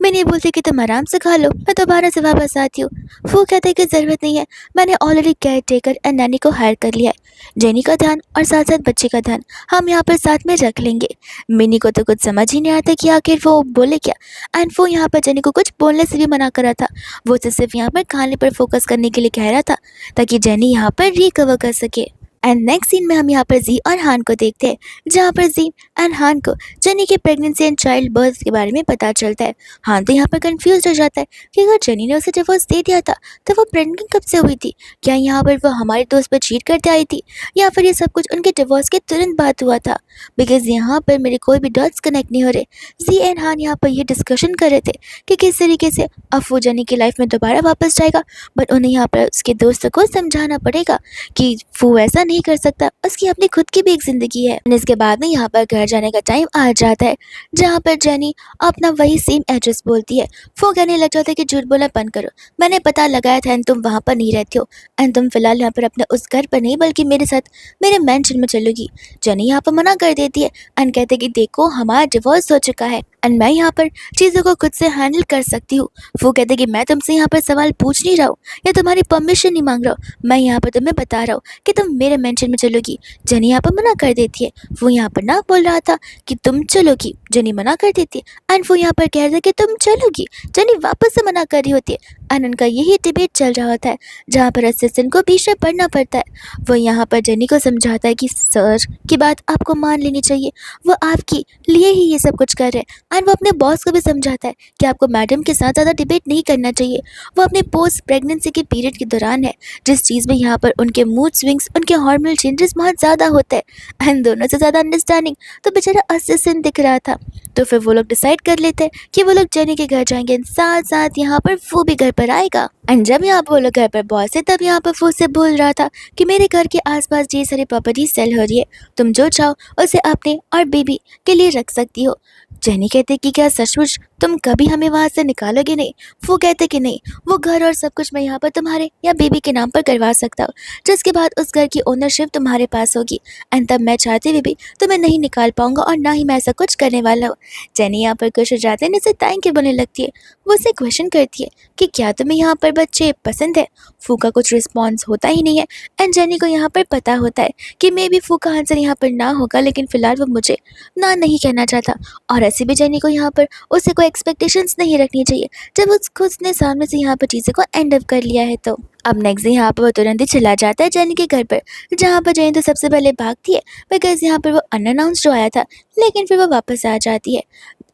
मैंने बोलती कि तुम आराम से खा लो, मैं दोबारा से वापस आती हूँ। वो कहते हैं कि ज़रूरत नहीं है, मैंने already care taker and Naini को हायर कर लिया है, जेनी का ध्यान और साथ साथ बच्चे का ध्यान हम यहाँ पर साथ में रख लेंगे। मिनी को तो कुछ समझ ही नहीं आता कि आखिर वो बोले क्या, एंड वो यहाँ पर जेनी को कुछ बोलने से भी मना कर रहा था। वो उसे सिर्फ यहाँ पर खाने पर फोकस करने के लिए कह रहा था ताकि जेनी यहाँ पर रिकवर कर सके। एंड नेक्स्ट सीन में हम यहाँ पर जी और हान को देखते हैं, जहाँ पर जी एंड हान को जेनी के प्रेगनेंसी एंड चाइल्ड बर्थ के बारे में पता चलता है। हान तो यहाँ पर कंफ्यूज हो जाता है कि अगर जेनी ने उसे डिवोर्स दे दिया था तो वो प्रेग्नेंट कब से हुई थी, क्या यहाँ पर वो हमारे दोस्त पर चीट करते आई थी, या फिर ये सब कुछ उनके डिवोर्स के तुरंत बाद हुआ था। बिकॉज यहाँ पर मेरे कोई भी डॉट्स कनेक्ट नहीं हो रहे। जी एंड हान यहाँ पर ये डिस्कशन कर रहे थे कि किस तरीके से अब वो जेनी की लाइफ में दोबारा वापस जाएगा, बट उन्हें यहाँ पर उसके दोस्तों को समझाना पड़ेगा कि वो ऐसा नहीं कर सकता, उसकी अपनी खुद की भी एक ज़िंदगी है। And इसके बाद में यहाँ पर घर जाने का टाइम आ जाता है, जहाँ पर जेनी अपना वही सेम एड्रेस बोलती है। वो कहने लग जाता है कि झूठ बोलना बंद करो, मैंने पता लगाया था एंड तुम वहाँ पर नहीं रहती हो, एंड तुम फिलहाल यहाँ पर अपने उस घर पर नहीं बल्कि मेरे साथ मेरे मेंशन में चलोगी। जेनी यहाँ पर मना कर देती है एंड कहते कि देखो हमारा डिवोर्स हो चुका है एंड मैं यहाँ पर चीज़ों को खुद से हैंडल कर सकती हूँ। वो कहते कि मैं तुमसे यहाँ पर सवाल पूछ नहीं रहा हूँ या तुम्हारी परमिशन नहीं मांग रहा हूँ, मैं यहाँ पर तुम्हें बता रहा हूँ कि तुम मेरे मेंशन में चलोगी। जेनी यहाँ पर मना कर देती है, वो यहाँ पर ना बोल रहा था कि तुम चलोगी, जेनी मना कर देती है एंड वो यहाँ पर कह रहा है कि तुम चलोगी, जेनी वापस से मना कर रही होती है एंड उनका यही डिबेट चल रहा होता है, जहाँ पर असिस्टेंट को बीच में पढ़ना पड़ता है। वो यहाँ पर जेनी को समझाता है कि सर की बात आपको मान लेनी चाहिए, वो आपकी लिए ही ये सब कुछ कर रहे हैं एंड वो अपने बॉस को भी समझाता है कि आपको मैडम के साथ ज़्यादा डिबेट नहीं करना चाहिए, वो अपने पोस्ट प्रेगनेंसी के पीरियड के दौरान है, जिस चीज़ में यहाँ पर उनके मूड स्विंग्स, उनके हार्मोनल चेंजेस बहुत ज़्यादा होते हैं एंड दोनों से ज़्यादा अंडरस्टैंडिंग तो बेचारा असिस्टेंट दिख रहा था। तो फिर वो लोग डिसाइड कर लेते हैं कि वो लोग जेनी के घर जाएंगे, साथ साथ यहाँ पर वो भी घर पर आएगा। एंड जब यहाँ पर वो लोग घर पर बॉस है, तब यहाँ पर वो से बोल रहा था कि मेरे घर के आसपास ये सारी प्रॉपर्टी सेल हो रही है, तुम जो चाहो उसे अपने और बेबी के लिए रख सकती हो। जेनी कहते कि क्या सचमुच तुम कभी हमें वहाँ से निकालोगे नहीं? वो कहते कि नहीं, वो घर और सब कुछ मैं यहाँ पर तुम्हारे या बेबी के नाम पर करवा सकता हूँ, जिसके बाद उस घर की ओनरशिप तुम्हारे पास होगी एंड तब मैं चाहते हुए भी तुम्हें नहीं निकाल पाऊंगा और ना ही मैं ऐसा कुछ करने वाला हूँ। जेनी यहाँ पर खुश हो जाते हैं, जैसे थैंक यू बोलने लगती है। वो उसे क्वेश्चन करती है कि क्या तुम्हें यहाँ पर बच्चे पसंद है? फू का कुछ रिस्पॉन्स होता ही नहीं है एंड जेनी को यहाँ पर पता होता है कि मे बी फू का आंसर यहाँ पर ना होगा, लेकिन फिलहाल वो मुझे ना नहीं कहना चाहता। और ऐसे भी जेनी को यहाँ पर उसे कोई एक्सपेक्टेशंस नहीं रखनी चाहिए जब उसने सामने से यहाँ पर चीज़ों को एंड अप कर लिया है। तो अब नेक्स्ट डे यहाँ पर वो तुरंत ही चला जाता है जेनी के घर पर, जहाँ पर जेनी तो सबसे पहले भागती है बिकॉज यहाँ पर वो अनअनाउंस्ड जो आया था, लेकिन फिर वो वापस आ जाती है।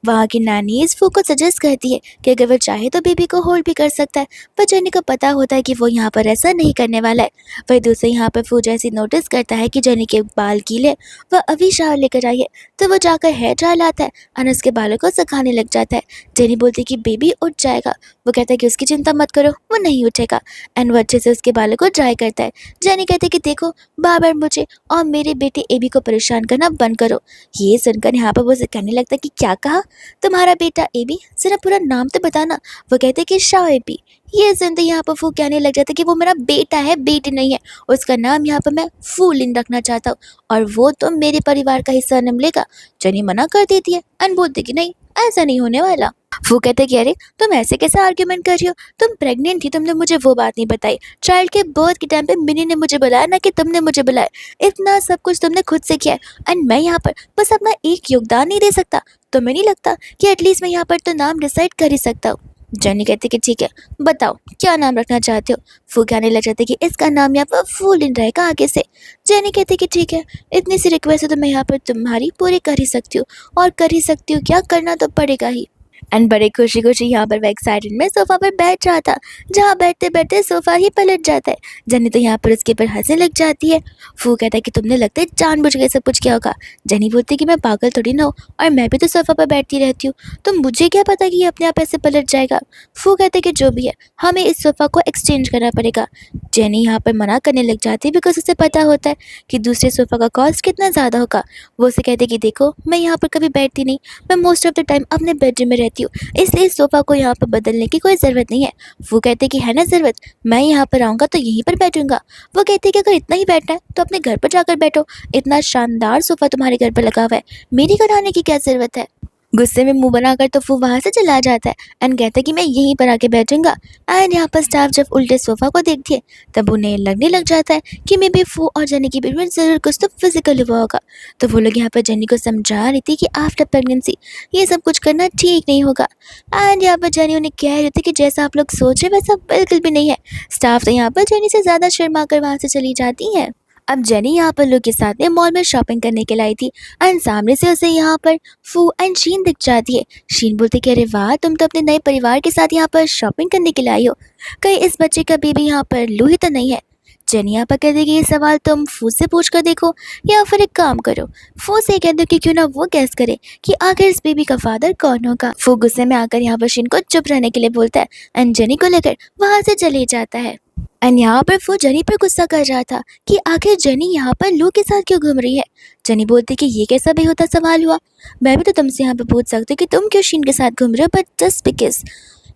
वहाँ की नानीज फू को सजेस्ट करती है कि अगर वो चाहे तो बेबी को होल्ड भी कर सकता है, पर जेनी को पता होता है कि वो यहाँ पर ऐसा नहीं करने वाला है। वही दूसरे यहाँ पर फू जैसी नोटिस करता है कि जेनी के बाल गीले, वह अभी शावर लेकर आई है, तो वो जाकर हेयर ड्रायर लाता है और उसके बालों को सुखाने लग जाता है। जेनी बोलती है कि बेबी उठ जाएगा, वो कहता है कि उसकी चिंता मत करो, वो नहीं उठेगा एंड वो अच्छे से उसके बालों को ड्राई करता है। जेनी कहते हैं कि देखो बार बार मुझे और मेरे बेटे एबी को परेशान करना बंद करो। ये सुनकर यहाँ पर वो कहने लगता है कि क्या कहा तुम्हारा बेटा एबी, जरा पूरा नाम तो बताना। वो कहते हैं कि शाह एबी। ये सुनते यहाँ पर फू कहने लग जाता है कि वो मेरा बेटा है, बेटी नहीं है, उसका नाम यहाँ पर मैं फूलिन रखना चाहता हूँ और वो तो मेरे परिवार का हिस्सा नहीं मिलेगा। जेनी मना कर देती है एंड बोलती कि नहीं, ऐसा नहीं होने वाला। वो कहते कि अरे तुम ऐसे कैसे आर्ग्यूमेंट कर रही हो, तुम प्रेग्नेंट थी, तुमने मुझे वो बात नहीं बताई, चाइल्ड के बर्थ के टाइम पे मिनी ने मुझे बुलाया, ना कि तुमने मुझे बुलाया, इतना सब कुछ तुमने खुद से किया है एंड मैं यहाँ पर बस अपना एक योगदान नहीं दे सकता? तुम्हें नहीं लगता कि एटलीस्ट मैं यहाँ पर तो नाम डिसाइड कर ही सकता हूँ? जेनी कहती कि ठीक है, बताओ क्या नाम रखना चाहते हो। फू कहने लग जाते कि इसका नाम यहाँ पर फूलिन रहेगा आगे से। जेनी कहती कि ठीक है, इतनी सी रिक्वेस्ट है तो मैं यहाँ पर तुम्हारी पूरी कर ही सकती हूँ, और कर ही सकती हूँ क्या, करना तो पड़ेगा ही। एंड बड़े खुशी खुशी यहाँ पर वह एक्साइटेड में सोफा पर बैठ रहा था, जहाँ बैठते बैठते सोफा ही पलट जाता है। जेनी तो यहाँ पर उसके ऊपर हंसने लग जाती है। फू कहता है कि तुमने लगता है जानबूझ के सब कुछ किया होगा। जेनी बोलती है कि मैं पागल थोड़ी ना हूँ, और मैं भी तो सोफा पर बैठती रहती हूँ, तो मुझे क्या पता कि ये अपने आप ऐसे पलट जाएगा। फू कहते कि जो भी है, हमें इस सोफा को एक्सचेंज करना पड़ेगा। जेनी यहाँ पर मना करने लग जाती है बिकॉज उसे पता होता है कि दूसरे सोफा का कॉस्ट कितना ज़्यादा होगा। वो उसे कहते कि देखो मैं यहाँ पर कभी बैठती नहीं, मैं मोस्ट ऑफ द टाइम अपने बेडरूम में रहती हूँ, इसलिए इस सोफ़ा को यहाँ पर बदलने की कोई ज़रूरत नहीं है। वो कहते कि है ना ज़रूरत, मैं यहाँ पर आऊँगा तो यहीं पर बैठूंगा। वो कहते कि अगर इतना ही बैठना है तो अपने घर पर जाकर बैठो, इतना शानदार सोफ़ा तुम्हारे घर पर लगा हुआ है, मेरे घर आने की क्या ज़रूरत है। गुस्से में मुंह बनाकर तो वो वहाँ से चला जाता है एंड कहता है कि मैं यहीं पर आके बैठूंगा। एंड यहाँ पर स्टाफ जब उल्टे सोफ़ा को देखती है तब उन्हें लगने लग जाता है कि मे बी फू और जेनी के बीच में ज़रूर कुछ तो फिजिकल हुआ होगा। तो वो लोग यहाँ पर जेनी को समझा रही थी कि आफ्टर प्रेगनेंसी ये सब कुछ करना ठीक नहीं होगा। एंड यहाँ पर जेनी उन्हें कह रही थी कि जैसा आप लोग सोच रहे वैसा बिल्कुल भी नहीं है। स्टाफ तो यहाँ पर जेनी से ज़्यादा शर्मा कर वहाँ से चली जाती है। अब जेनी यहाँ पर लोग के साथ में मॉल में शॉपिंग करने के लिए आई थी एंड सामने से उसे यहाँ पर फू एंड शीन दिख जाती है। शीन बोलती कि अरे वाह, तुम तो अपने नए परिवार के साथ यहाँ पर शॉपिंग करने के लिए आई हो, कहीं इस बच्चे का बेबी यहाँ पर लूही तो नहीं है। जेनी यहाँ पर कह देगी ये सवाल तुम फू से पूछ कर देखो, या फिर एक काम करो, फू से कह दो कि क्यों ना वो गैस करे कि आखिर इस बेबी का फादर कौन होगा। फू गुस्से में आकर यहाँ पर शीन को चुप रहने के लिए बोलता है एंड जेनी को लेकर वहाँ से चले जाता है। एंड यहाँ पर वो जेनी पर गुस्सा कर रहा था कि आखिर जेनी यहाँ पर लू के साथ क्यों घूम रही है। जेनी बोलती कि ये कैसा बेहुदा सवाल हुआ, मैं भी तो तुमसे यहाँ पे पूछ सकती कि तुम क्यों शीन के साथ घूम रहे हो, बट जस्ट बिकॉज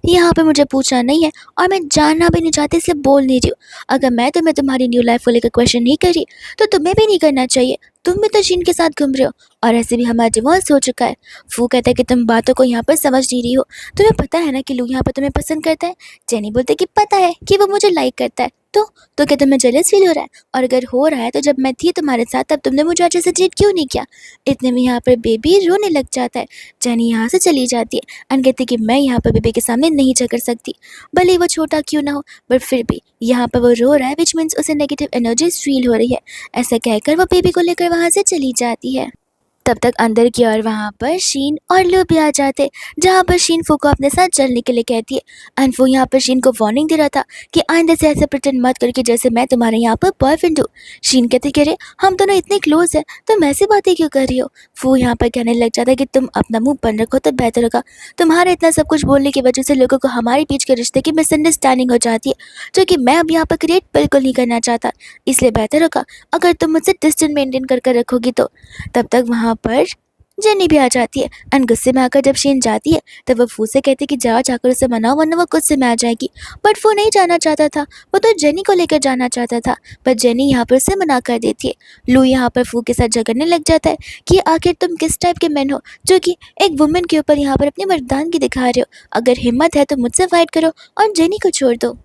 यहाँ पे मुझे पूछना नहीं है और मैं जानना भी नहीं चाहती, इसलिए बोल नहीं रही हूँ। अगर मैं तुम्हें तुम्हारी न्यू लाइफ को लेकर क्वेश्चन नहीं करी तो तुम्हें भी नहीं करना चाहिए। तुम भी तो शीन के साथ घूम रहे हो और ऐसे भी हमारा डिवोर्स हो चुका है। फू कहता है कि तुम बातों को यहाँ पर समझ नहीं रही हो, तुम्हें पता है ना कि लू यहाँ पर तुम्हें पसंद करता है। जेनी बोलते कि पता है कि वो मुझे लाइक करता है, तो क्या तुम्हें जेलस फील हो रहा है? और अगर हो रहा है तो जब मैं थी तुम्हारे साथ तब तुमने मुझे अच्छे से ट्रीट क्यों नहीं किया? इतने में यहाँ पर बेबी रोने लग जाता है। जेनी यहाँ से चली जाती है एंड कहती कि मैं यहाँ पर बेबी के सामने नहीं झगड़ सकती, भले ही वो छोटा क्यों ना हो, बट फिर भी यहाँ पर वो रो रहा है, विच मीन्स उसे नेगेटिव एनर्जी फील हो रही है। ऐसा कहकर वो बेबी को लेकर वहाँ से चली जाती है। तब तक अंदर की ओर वहाँ पर शीन और लू भी आ जाते, जहाँ पर शीन फू को अपने साथ चलने के लिए कहती है। एंड फू यहाँ पर शीन को वार्निंग दे रहा था कि आइंदा से ऐसे प्रिटेंड मत करके जैसे मैं तुम्हारे यहाँ पर बॉयफ्रेंड हूँ। शीन कहते कि अरे हम दोनों इतने क्लोज हैं तुम ऐसी बातें क्यों कर रही हो। फू यहाँ पर कहने लग जाता है कि तुम अपना मुंह बंद रखो तो बेहतर होगा, तुम्हारे इतना सब कुछ बोलने की वजह से लोगों को हमारे बीच के रिश्ते की मिसअंडरस्टैंडिंग हो जाती है, जो कि मैं अब यहाँ पर क्रिएट बिल्कुल नहीं करना चाहता। इसलिए बेहतर होगा अगर तुम मुझसे डिस्टेंस मेंटेन कर कर रखोगी तो। तब तक वहाँ पर जेनी भी आ जाती है एंड गुस्से में आकर जब शीन जाती है तब वो फू से कहती है कि जाओ जाकर उसे मनाओ वरना वो गुस्से में आ जाएगी। बट वो नहीं जाना चाहता था, वो तो जेनी को लेकर जाना चाहता था, पर जेनी यहाँ पर उसे मना कर देती है। लू यहाँ पर फू के साथ झगड़ने लग जाता है कि आखिर तुम किस टाइप के मैन हो जो कि एक वुमेन के ऊपर यहाँ पर अपनी मर्दानगी दिखा रहे हो। अगर हिम्मत है तो मुझसे फाइट करो और जेनी को छोड़ दो,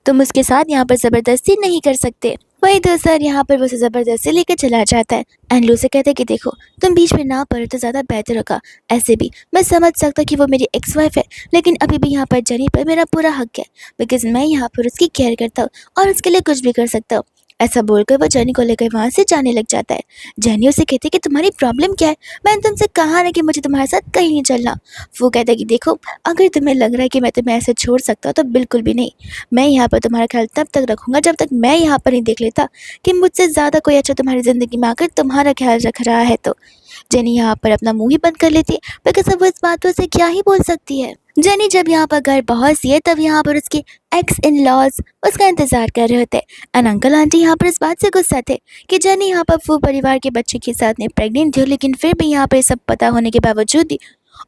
तुम उसके साथ यहाँ पर ज़बरदस्ती नहीं कर सकते। वही तो सर यहाँ पर वो उसे ज़बरदस्ती लेकर चला जाता है एंड लू से कहते हैं कि देखो तुम बीच में ना पड़ो तो ज़्यादा बेहतर होगा। ऐसे भी मैं समझ सकता कि वो मेरी एक्स वाइफ है, लेकिन अभी भी यहाँ पर जेनी पर मेरा पूरा हक है, बिकॉज मैं यहाँ पर उसकी केयर करता हूँ और उसके लिए कुछ भी कर सकता हूँ। ऐसा बोलकर वो जेनी को लेकर वहाँ से जाने लग जाता है। जेनी उसे कहती है कि तुम्हारी प्रॉब्लम क्या है, मैंने तुमसे कहा ना कि मुझे तुम्हारे साथ कहीं नहीं चलना। वो कहता है कि देखो अगर तुम्हें लग रहा है कि मैं तुम्हें ऐसे छोड़ सकता हूँ तो बिल्कुल भी नहीं, मैं यहाँ पर तुम्हारा ख्याल तब तक रखूँगा जब तक मैं यहाँ पर नहीं देख लेता कि मुझसे ज़्यादा कोई अच्छा तुम्हारी ज़िंदगी में आकर तुम्हारा ख्याल रख रहा है तो। जेनी यहाँ पर अपना मुंह ही बंद कर लेती है, बिकॉज अब वो इस बात से क्या ही बोल सकती है। जेनी जब यहाँ पर घर पहुँचती है तब यहाँ पर उसके एक्स इन लॉज उसका इंतजार कर रहे होते एंड अंकल आंटी यहाँ पर इस बात से गुस्सा थे कि जेनी यहाँ पर फू परिवार के बच्चे के साथ में प्रेग्नेंट थी, लेकिन फिर भी यहाँ पर सब पता होने के बावजूद भी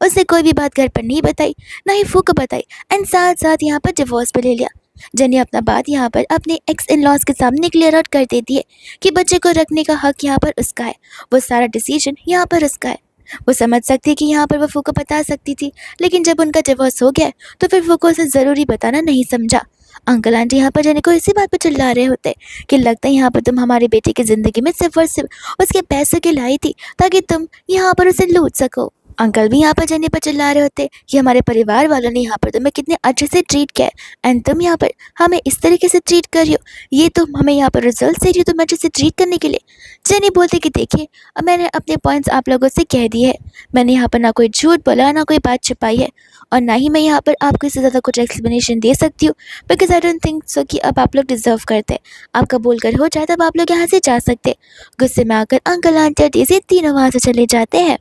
उसने कोई भी बात घर पर नहीं बताई, ना ही फू को बताई एंड साथ साथ यहाँ पर डिवोर्स भी ले लिया। जेनी अपना बात यहाँ पर अपने एक्स इन लॉज के सामने क्लियर आउट कर देती है कि बच्चे को रखने का हक यहाँ पर उसका है, वो सारा डिसीजन यहाँ पर उसका है। वो समझ सकती है कि यहाँ पर वो फू को बता सकती थी, लेकिन जब उनका डिवोर्स हो गया तो फिर फू को उसे ज़रूरी बताना नहीं समझा। अंकल आंटी यहाँ पर जेनी को इसी बात पर चिल्ला रहे होते कि लगता है यहाँ पर तुम हमारे बेटे की ज़िंदगी में सिर्फ और सिर्फ उसके पैसे के लाई थी ताकि तुम यहाँ पर उसे लूट सको। अंकल भी यहाँ पर जेनी पर चिल्ला रहे होते कि हमारे परिवार वालों ने यहाँ पर तुम्हें कितने अच्छे से ट्रीट किया है एंड तुम यहाँ पर हमें इस तरीके से ट्रीट कर रही हो, ये तुम हमें यहाँ पर रिजल्ट दे रही हो तुम्हें अच्छे से ट्रीट करने के लिए। जेनी बोलती कि देखिए अब मैंने अपने पॉइंट्स आप लोगों से कह दिए है, मैंने यहाँ पर ना कोई झूठ बोला ना कोई बात छुपाई है और ना ही मैं यहाँ पर आपको इससे ज़्यादा कुछ एक्सप्लेनेशन दे सकती हूँ, because I don't think so कि अब आप लोग डिजर्व करते हैं। आपका बोलकर हो जाए तब आप लोग यहाँ से जा सकते। गुस्से में आकर अंकल आंटी और डेज़ी तीनों वहाँ से चले जाते हैं।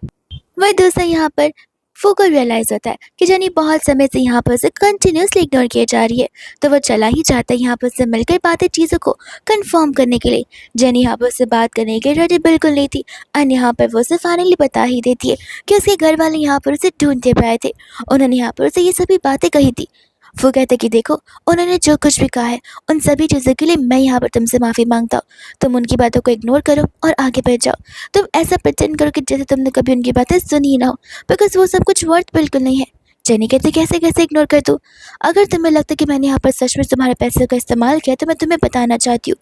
वही दूसरा यहाँ पर फू को रियलाइज़ होता है कि जेनी बहुत समय से यहाँ पर से कंटिन्यूसली इग्नोर किए जा रही है, तो वो चला ही जाता है यहाँ पर से मिलकर बातें चीज़ों को कंफर्म करने के लिए। जेनी यहाँ पर से बात करने के रेडी बिल्कुल नहीं थी एंड यहाँ पर वो उसे फाइनली बता ही देती है कि उसके घर वाले यहाँ पर उसे ढूंढते पे आए थे, उन्होंने यहाँ पर उसे ये सभी बातें कही थी। वो कहते कि देखो उन्होंने जो कुछ भी कहा है उन सभी चीज़ों के लिए मैं यहाँ पर तुमसे माफ़ी मांगता हूँ, तुम उनकी बातों को इग्नोर करो और आगे बढ़ जाओ। तुम ऐसा प्रिटेंड करो कि जैसे तुमने कभी उनकी बातें सुनी ही ना हो, बिकॉज वो सब कुछ वर्थ बिल्कुल नहीं है। जेनी कहती कैसे कैसे इग्नोर कर दूँ, अगर तुम्हें लगता है कि मैंने यहाँ पर सच में तुम्हारे पैसे का इस्तेमाल किया तो मैं तुम्हें बताना चाहती हूँ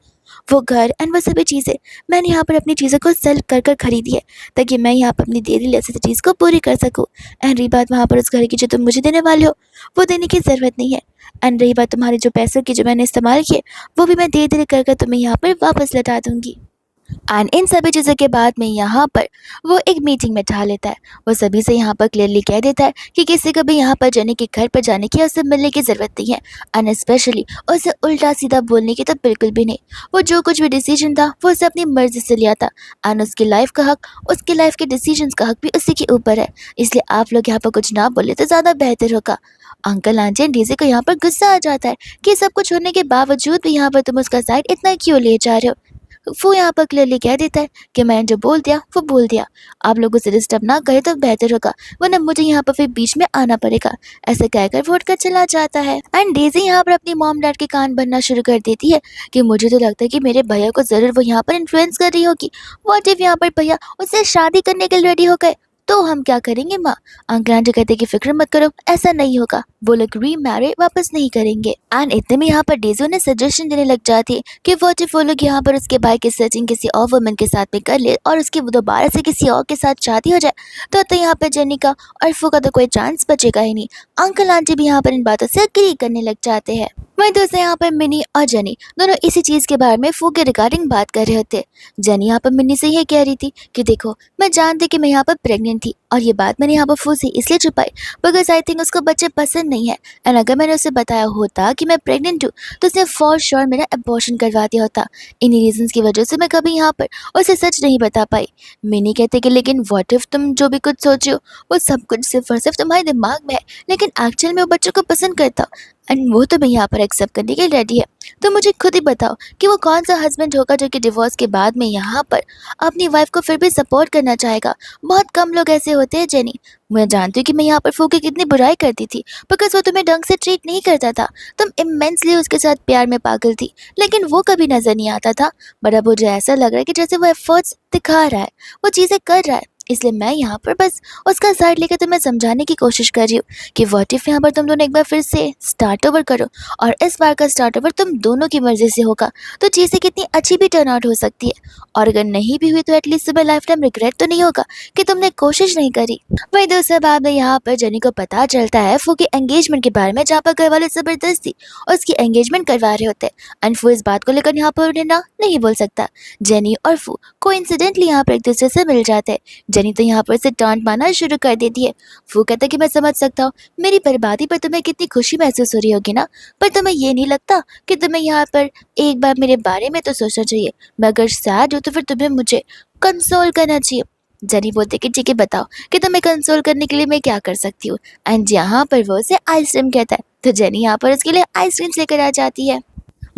वो घर एंड वो सभी चीज़ें मैंने यहाँ पर अपनी चीज़ों को सेल कर कर खरीदी है ताकि मैं यहाँ पर अपनी डेली नेसेसिटीज़ को पूरी कर सकूँ। एंड रही बात वहाँ पर उस घर की जो तुम मुझे देने वाले हो वो देने की ज़रूरत नहीं है। एंड रही बात तुम्हारे जो पैसों की जो मैंने इस्तेमाल किए वो भी मैं धीरे धीरे कर कर तुम्हें यहाँ पर वापस लौटा दूँगी। एंड इन सभी चीज़ों के बाद में यहाँ पर वो एक मीटिंग में ठा लेता है। वो सभी से यहाँ पर क्लियरली कह देता है कि किसी को भी यहाँ पर जेनी के घर पर जाने की या उससे मिलने की ज़रूरत नहीं है, एंड स्पेशली उसे उल्टा सीधा बोलने की तो बिल्कुल भी नहीं। वो जो कुछ भी डिसीजन था वो उसे अपनी मर्जी से लिया था, एंड उसकी लाइफ का हक, उसकी लाइफ के डिसीजंस का हक भी उसी के ऊपर है। इसलिए आप लोग यहाँ पर कुछ ना बोले तो ज़्यादा बेहतर होगा। अंकल आंटी एंड डीजे को यहाँ पर गुस्सा आ जाता है कि सब कुछ होने के बावजूद भी यहाँ पर तुम उसका साइड इतना क्यों ले जा रहे हो। वो यहाँ पर क्लियरली कह देता है कि मैंने जो बोल दिया वो बोल दिया, आप लोग उसे डिस्टर्ब ना करें तो बेहतर होगा, वरना मुझे यहाँ पर फिर बीच में आना पड़ेगा। ऐसे कहकर वो उठकर चला जाता है एंड डेज़ी यहाँ पर अपनी मॉम डैड के कान भरना शुरू कर देती है कि मुझे तो लगता है कि मेरे भैया को ज़रूर वो यहाँ पर इन्फ्लुएंस कर रही होगी। व्हाट इफ यहाँ पर भैया उससे शादी करने के लिए रेडी हो गए तो हम क्या करेंगे माँ। अंकल आंटी कहते कि फिक्र मत करो, ऐसा नहीं होगा, वो लोग रीमैरिज वापस नहीं करेंगे। एंड इतने में यहाँ पर डेज़ी उन्हें सजेशन देने लग जाती है कि व्हाट इफ वो लोग यहाँ पर उसके भाई की सेटिंग किसी और वुमन के साथ में कर ले और उसकी दोबारा से किसी और के साथ शादी हो जाए तो यहाँ पर जेनी का और फू का तो कोई चांस बचेगा ही नहीं। अंकल आंटी भी यहाँ पर इन बातों से अग्री करने लग जाते हैं। वहीं दोस्तों यहाँ पर मिनी और जेनी दोनों इसी चीज़ के बारे में फू के रिगार्डिंग बात कर रहे थे। जेनी यहाँ पर मिनी से ये कह रही थी कि देखो मैं जानती कि मैं यहाँ पर प्रेग्नेंट थी और ये बात मैंने यहाँ पर फू से इसलिए छुपाई बिकॉज आई थिंक उसको बच्चे पसंद नहीं है, एंड अगर मैंने उसे बताया होता कि मैं प्रेग्नेंट हूँ तो उसने फॉर श्योर मेरा अबॉर्शन करवा दिया होता। इन्हीं रीजंस की वजह से मैं कभी यहाँ पर उसे सच नहीं बता पाई। मिनी कहते कि लेकिन व्हाट इफ तुम जो भी कुछ सोचे हो वो सब कुछ सिर्फ और सिर्फ तुम्हारे दिमाग में है, लेकिन एक्चुअल में वो बच्चों को पसंद करता एंड वो तुम्हें यहाँ पर एक्सेप्ट करने के लिए रेडी है। तो मुझे खुद ही बताओ कि वो कौन सा हस्बैंड होगा जो कि डिवोर्स के बाद में यहाँ पर अपनी वाइफ को फिर भी सपोर्ट करना चाहेगा। बहुत कम लोग ऐसे होते हैं जेनी। मैं जानती हूँ कि मैं यहाँ पर फू की कितनी बुराई करती थी बिकॉज वो तुम्हें ढंग से ट्रीट नहीं करता था, तुम इमेंसली उसके साथ प्यार में पागल थी, लेकिन वो कभी नजर नहीं आता था। बट अब मुझे ऐसा लग रहा है कि जैसे वो एफर्ट्स दिखा रहा है, वो चीज़ें कर रहा है, इसलिए मैं यहाँ पर बस उसका साइड लेकर तुम्हें समझाने की कोशिश कर रही हूँ कि व्हाट इफ यहाँ पर तुम दोनों एक बार फिर से स्टार्ट ओवर करो और इस बार का स्टार्ट ओवर तुम दोनों की मर्जी से होगा तो चीज़ें कितनी अच्छी भी टर्न आउट हो सकती है, और अगर नहीं भी हुई तो एटलीस्ट तुम्हें लाइफ टाइम रिग्रेट तो नहीं होगा कि तुमने कोशिश नहीं करी। वही दूसरे बाद में यहाँ पर जेनी को पता चलता है फू की एंगेजमेंट के बारे में, जहाँ पर घर वाले जबरदस्ती उसकी एंगेजमेंट करवा रहे होते हैं एंड फू इस बात को लेकर यहाँ पर उन्हें ना नहीं बोल सकता। जेनी और फू कोइंसिडेंटली यहाँ पर एक दूसरे से मिल जाते हैं। जेनी तो यहाँ पर से डांट मारना शुरू कर देती है। फू कहता है कि मैं समझ सकता हूँ मेरी बर्बादी पर तुम्हें कितनी खुशी महसूस हो रही होगी ना, पर तुम्हें ये नहीं लगता कि तुम्हें यहाँ पर एक बार मेरे बारे में तो सोचना चाहिए। मैं अगर सैड हूँ तो फिर तुम्हें मुझे कंसोल करना चाहिए। जेनी बोलते कि ठीक है बताओ कि तुम्हें कंसोल करने के लिए मैं क्या कर सकती हूँ, एंड यहाँ पर वो उसे आइसक्रीम कहता है तो जेनी यहाँ पर उसके लिए आइसक्रीम लेकर आ जाती है।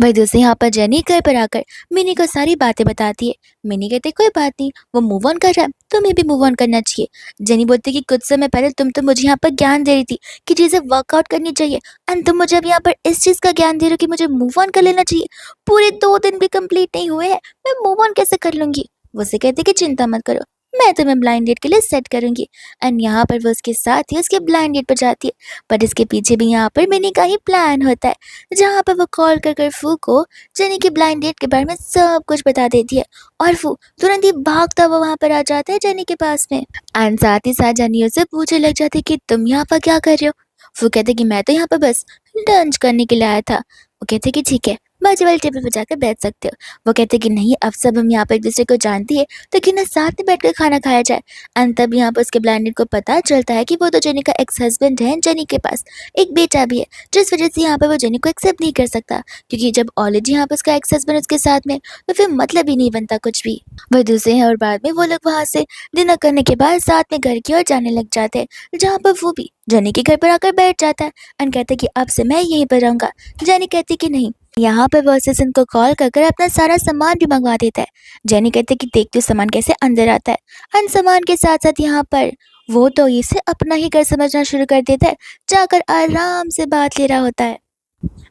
वही दूसरी यहाँ पर जेनी घर पर आकर मिनी को सारी बातें बताती है। मिनी कहते कोई बात नहीं, वो मूव ऑन कर रहा है, तुम्हें भी मूव ऑन करना चाहिए। जेनी बोलती कि कुछ समय पहले तुम तो मुझे यहाँ पर ज्ञान दे रही थी कि चीज़ें वर्कआउट करनी चाहिए, एंड तुम मुझे अब यहाँ पर इस चीज़ का ज्ञान दे रहे हो कि मुझे मूव ऑन कर लेना चाहिए। पूरे 2 दिन भी कंप्लीट नहीं हुए हैं, मैं मूव ऑन कैसे कर लूंगी। वो उसे कहती कि चिंता मत करो, मैं तुम्हें ब्लाइंड डेट के लिए सेट करूंगी। एंड यहाँ पर वो उसके साथ ही उसके ब्लाइंड डेट पर जाती है, पर इसके पीछे भी यहाँ पर मिनी का ही प्लान होता है, जहाँ पर वो कॉल कर फू को जेनी की ब्लाइंड डेट के बारे में सब कुछ बता देती है और फू तुरंत ही भागता हुआ वहाँ पर आ जाता है जेनी के पास में। एंड साथ ही साथ जेनी उससे पूछने लग जाती है कि तुम यहाँ पर क्या कर रहे हो। फू कहते कि मैं तो यहाँ पर बस लंच करने के लिए आया था। वो कहते कि ठीक है बाजू वाले टेबल पर जाकर बैठ सकते हो। वो कहते कि नहीं अब सब हम यहाँ पर एक दूसरे को जानती है तो क्यों ना साथ में बैठकर खाना खाया जाए। एंड तब यहाँ पर उसके ब्लाइंड डेट को पता चलता है कि वो तो जेनी का एक्स हस्बैंड है, जेनी के पास एक बेटा भी है, जिस वजह से यहाँ पर वो जेनी को एक्सेप्ट नहीं कर सकता, क्योंकि जब ऑलरेडी यहाँ पर उसका एक्स हस्बैंड उसके साथ में तो फिर मतलब ही नहीं बनता कुछ भी। वह दूसरे हैं और बाद में वो लोग वहाँ से डिनर करने के बाद साथ में घर की ओर जाने लग जाते हैं, जहाँ पर वो भी जेनी के घर पर आकर बैठ जाता है एंड कहता है कि अब से मैं यहीं पर रहूंगा। जेनी कहती कि नहीं। यहाँ पर वो असिस्टेंट को कॉल कर अपना सारा सामान भी मंगवा देता है। जेनी कहते कि देखते सामान कैसे अंदर आता है, एंड सामान के साथ साथ यहाँ पर वो तो इसे अपना ही घर समझना शुरू कर देता है, जाकर आराम से बात ले रहा होता है।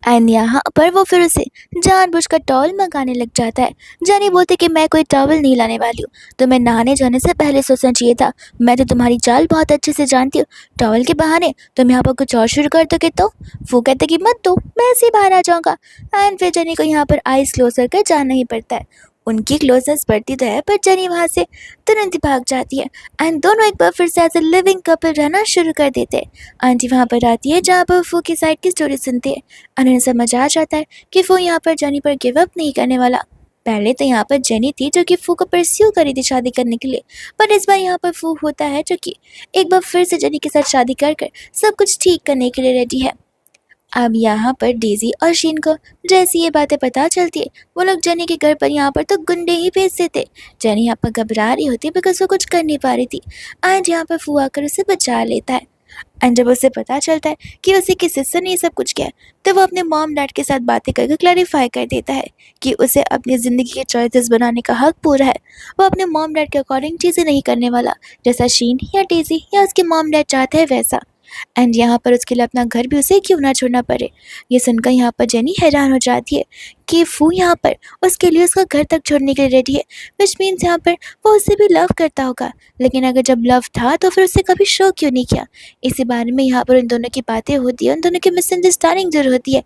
एंड यहाँ पर वो फिर उसे जानबूझकर टॉवल मंगाने लग जाता है। जानी बोलते कि मैं कोई टॉवल नहीं लाने वाली हूँ, तुम्हें नहाने जाने से पहले सोचना चाहिए था, मैं तो तुम्हारी चाल बहुत अच्छे से जानती हूँ, टॉवल के बहाने तुम यहाँ पर कुछ और शुरू कर दोगे तो। वो कहते कि मत दो, मैं ऐसे ही बाहर आ जाऊँगा। एंड फिर जनी को यहाँ पर आइस क्लोज करके जाना ही पड़ता है। उनकी क्लोजनेस बढ़ती तो है पर जनी वहाँ से तुरंत ही भाग जाती है एंड दोनों एक बार फिर से एज ए लिविंग कपल रहना शुरू कर देते हैं। आंटी वहाँ पर आती है जहाँ पर फू की साइड की स्टोरी सुनती है। उन्हें समझ आ जाता है कि वो यहाँ पर जनी पर गिव अप नहीं करने वाला। पहले तो यहाँ पर जेनी थी जो कि फू को परस्यू करी थी शादी करने के लिए, पर इस बार यहाँ पर फू होता है जो कि एक बार फिर से जेनी के साथ शादी कर कर सब कुछ ठीक करने के लिए रेडी है। अब यहाँ पर डेज़ी और शीन को जैसी ये बातें पता चलती है, वो लोग जेनी के घर पर यहाँ पर तो गुंडे ही भेज देते। जेनी यहाँ पर घबरा रही होती है बिकॉज वो कुछ कर नहीं पा रही थी। एंड यहाँ पर फू आकर उसे बचा लेता है। एंड जब उसे पता चलता है कि उसे किस सिस्टर ने ये सब कुछ किया है, तो वो अपने मॉम डैड के साथ बातें करके क्लैरिफाई कर देता है कि उसे अपनी ज़िंदगी के चॉइसेस बनाने का हक पूरा है। वो अपने मॉम डैड के अकॉर्डिंग चीज़ें नहीं करने वाला, जैसा शीन या डेज़ी या उसके मॉम डैड चाहते हैं वैसा। एंड यहाँ पर उसके लिए अपना घर भी उसे क्यों ना छोड़ना पड़े। ये सुनकर यहाँ पर जेनी हैरान हो जाती है कि फू यहाँ पर उसके लिए उसका घर तक छोड़ने के लिए रेडी है, विच मीन्स यहाँ पर वो उससे भी लव करता होगा। लेकिन अगर जब लव था तो फिर उससे कभी शो क्यों नहीं किया। इसी बारे में यहाँ पर उन दोनों की बातें होती है, उन दोनों की मिसअंडरस्टैंडिंग जरूर होती है।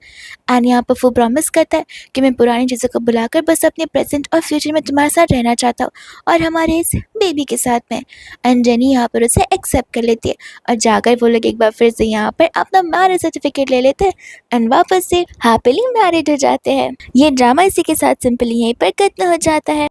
एंड यहाँ पर वो प्रॉमिस करता है कि मैं पुरानी चीज़ों को बुलाकर बस अपने प्रेजेंट और फ्यूचर में तुम्हारे साथ रहना चाहता हूँ, और हमारे इस बेबी के साथ में। एंड जेनी यहाँ पर उसे एक्सेप्ट कर लेती है, और जाकर वो लोग एक बार फिर से यहाँ पर अपना मैरिज सर्टिफिकेट ले लेते हैं एंड वापस से हैप्पीली मैरिड हो जाते हैं। ये ड्रामा इसी के साथ सिंपली यहीं पर खत्म हो जाता है।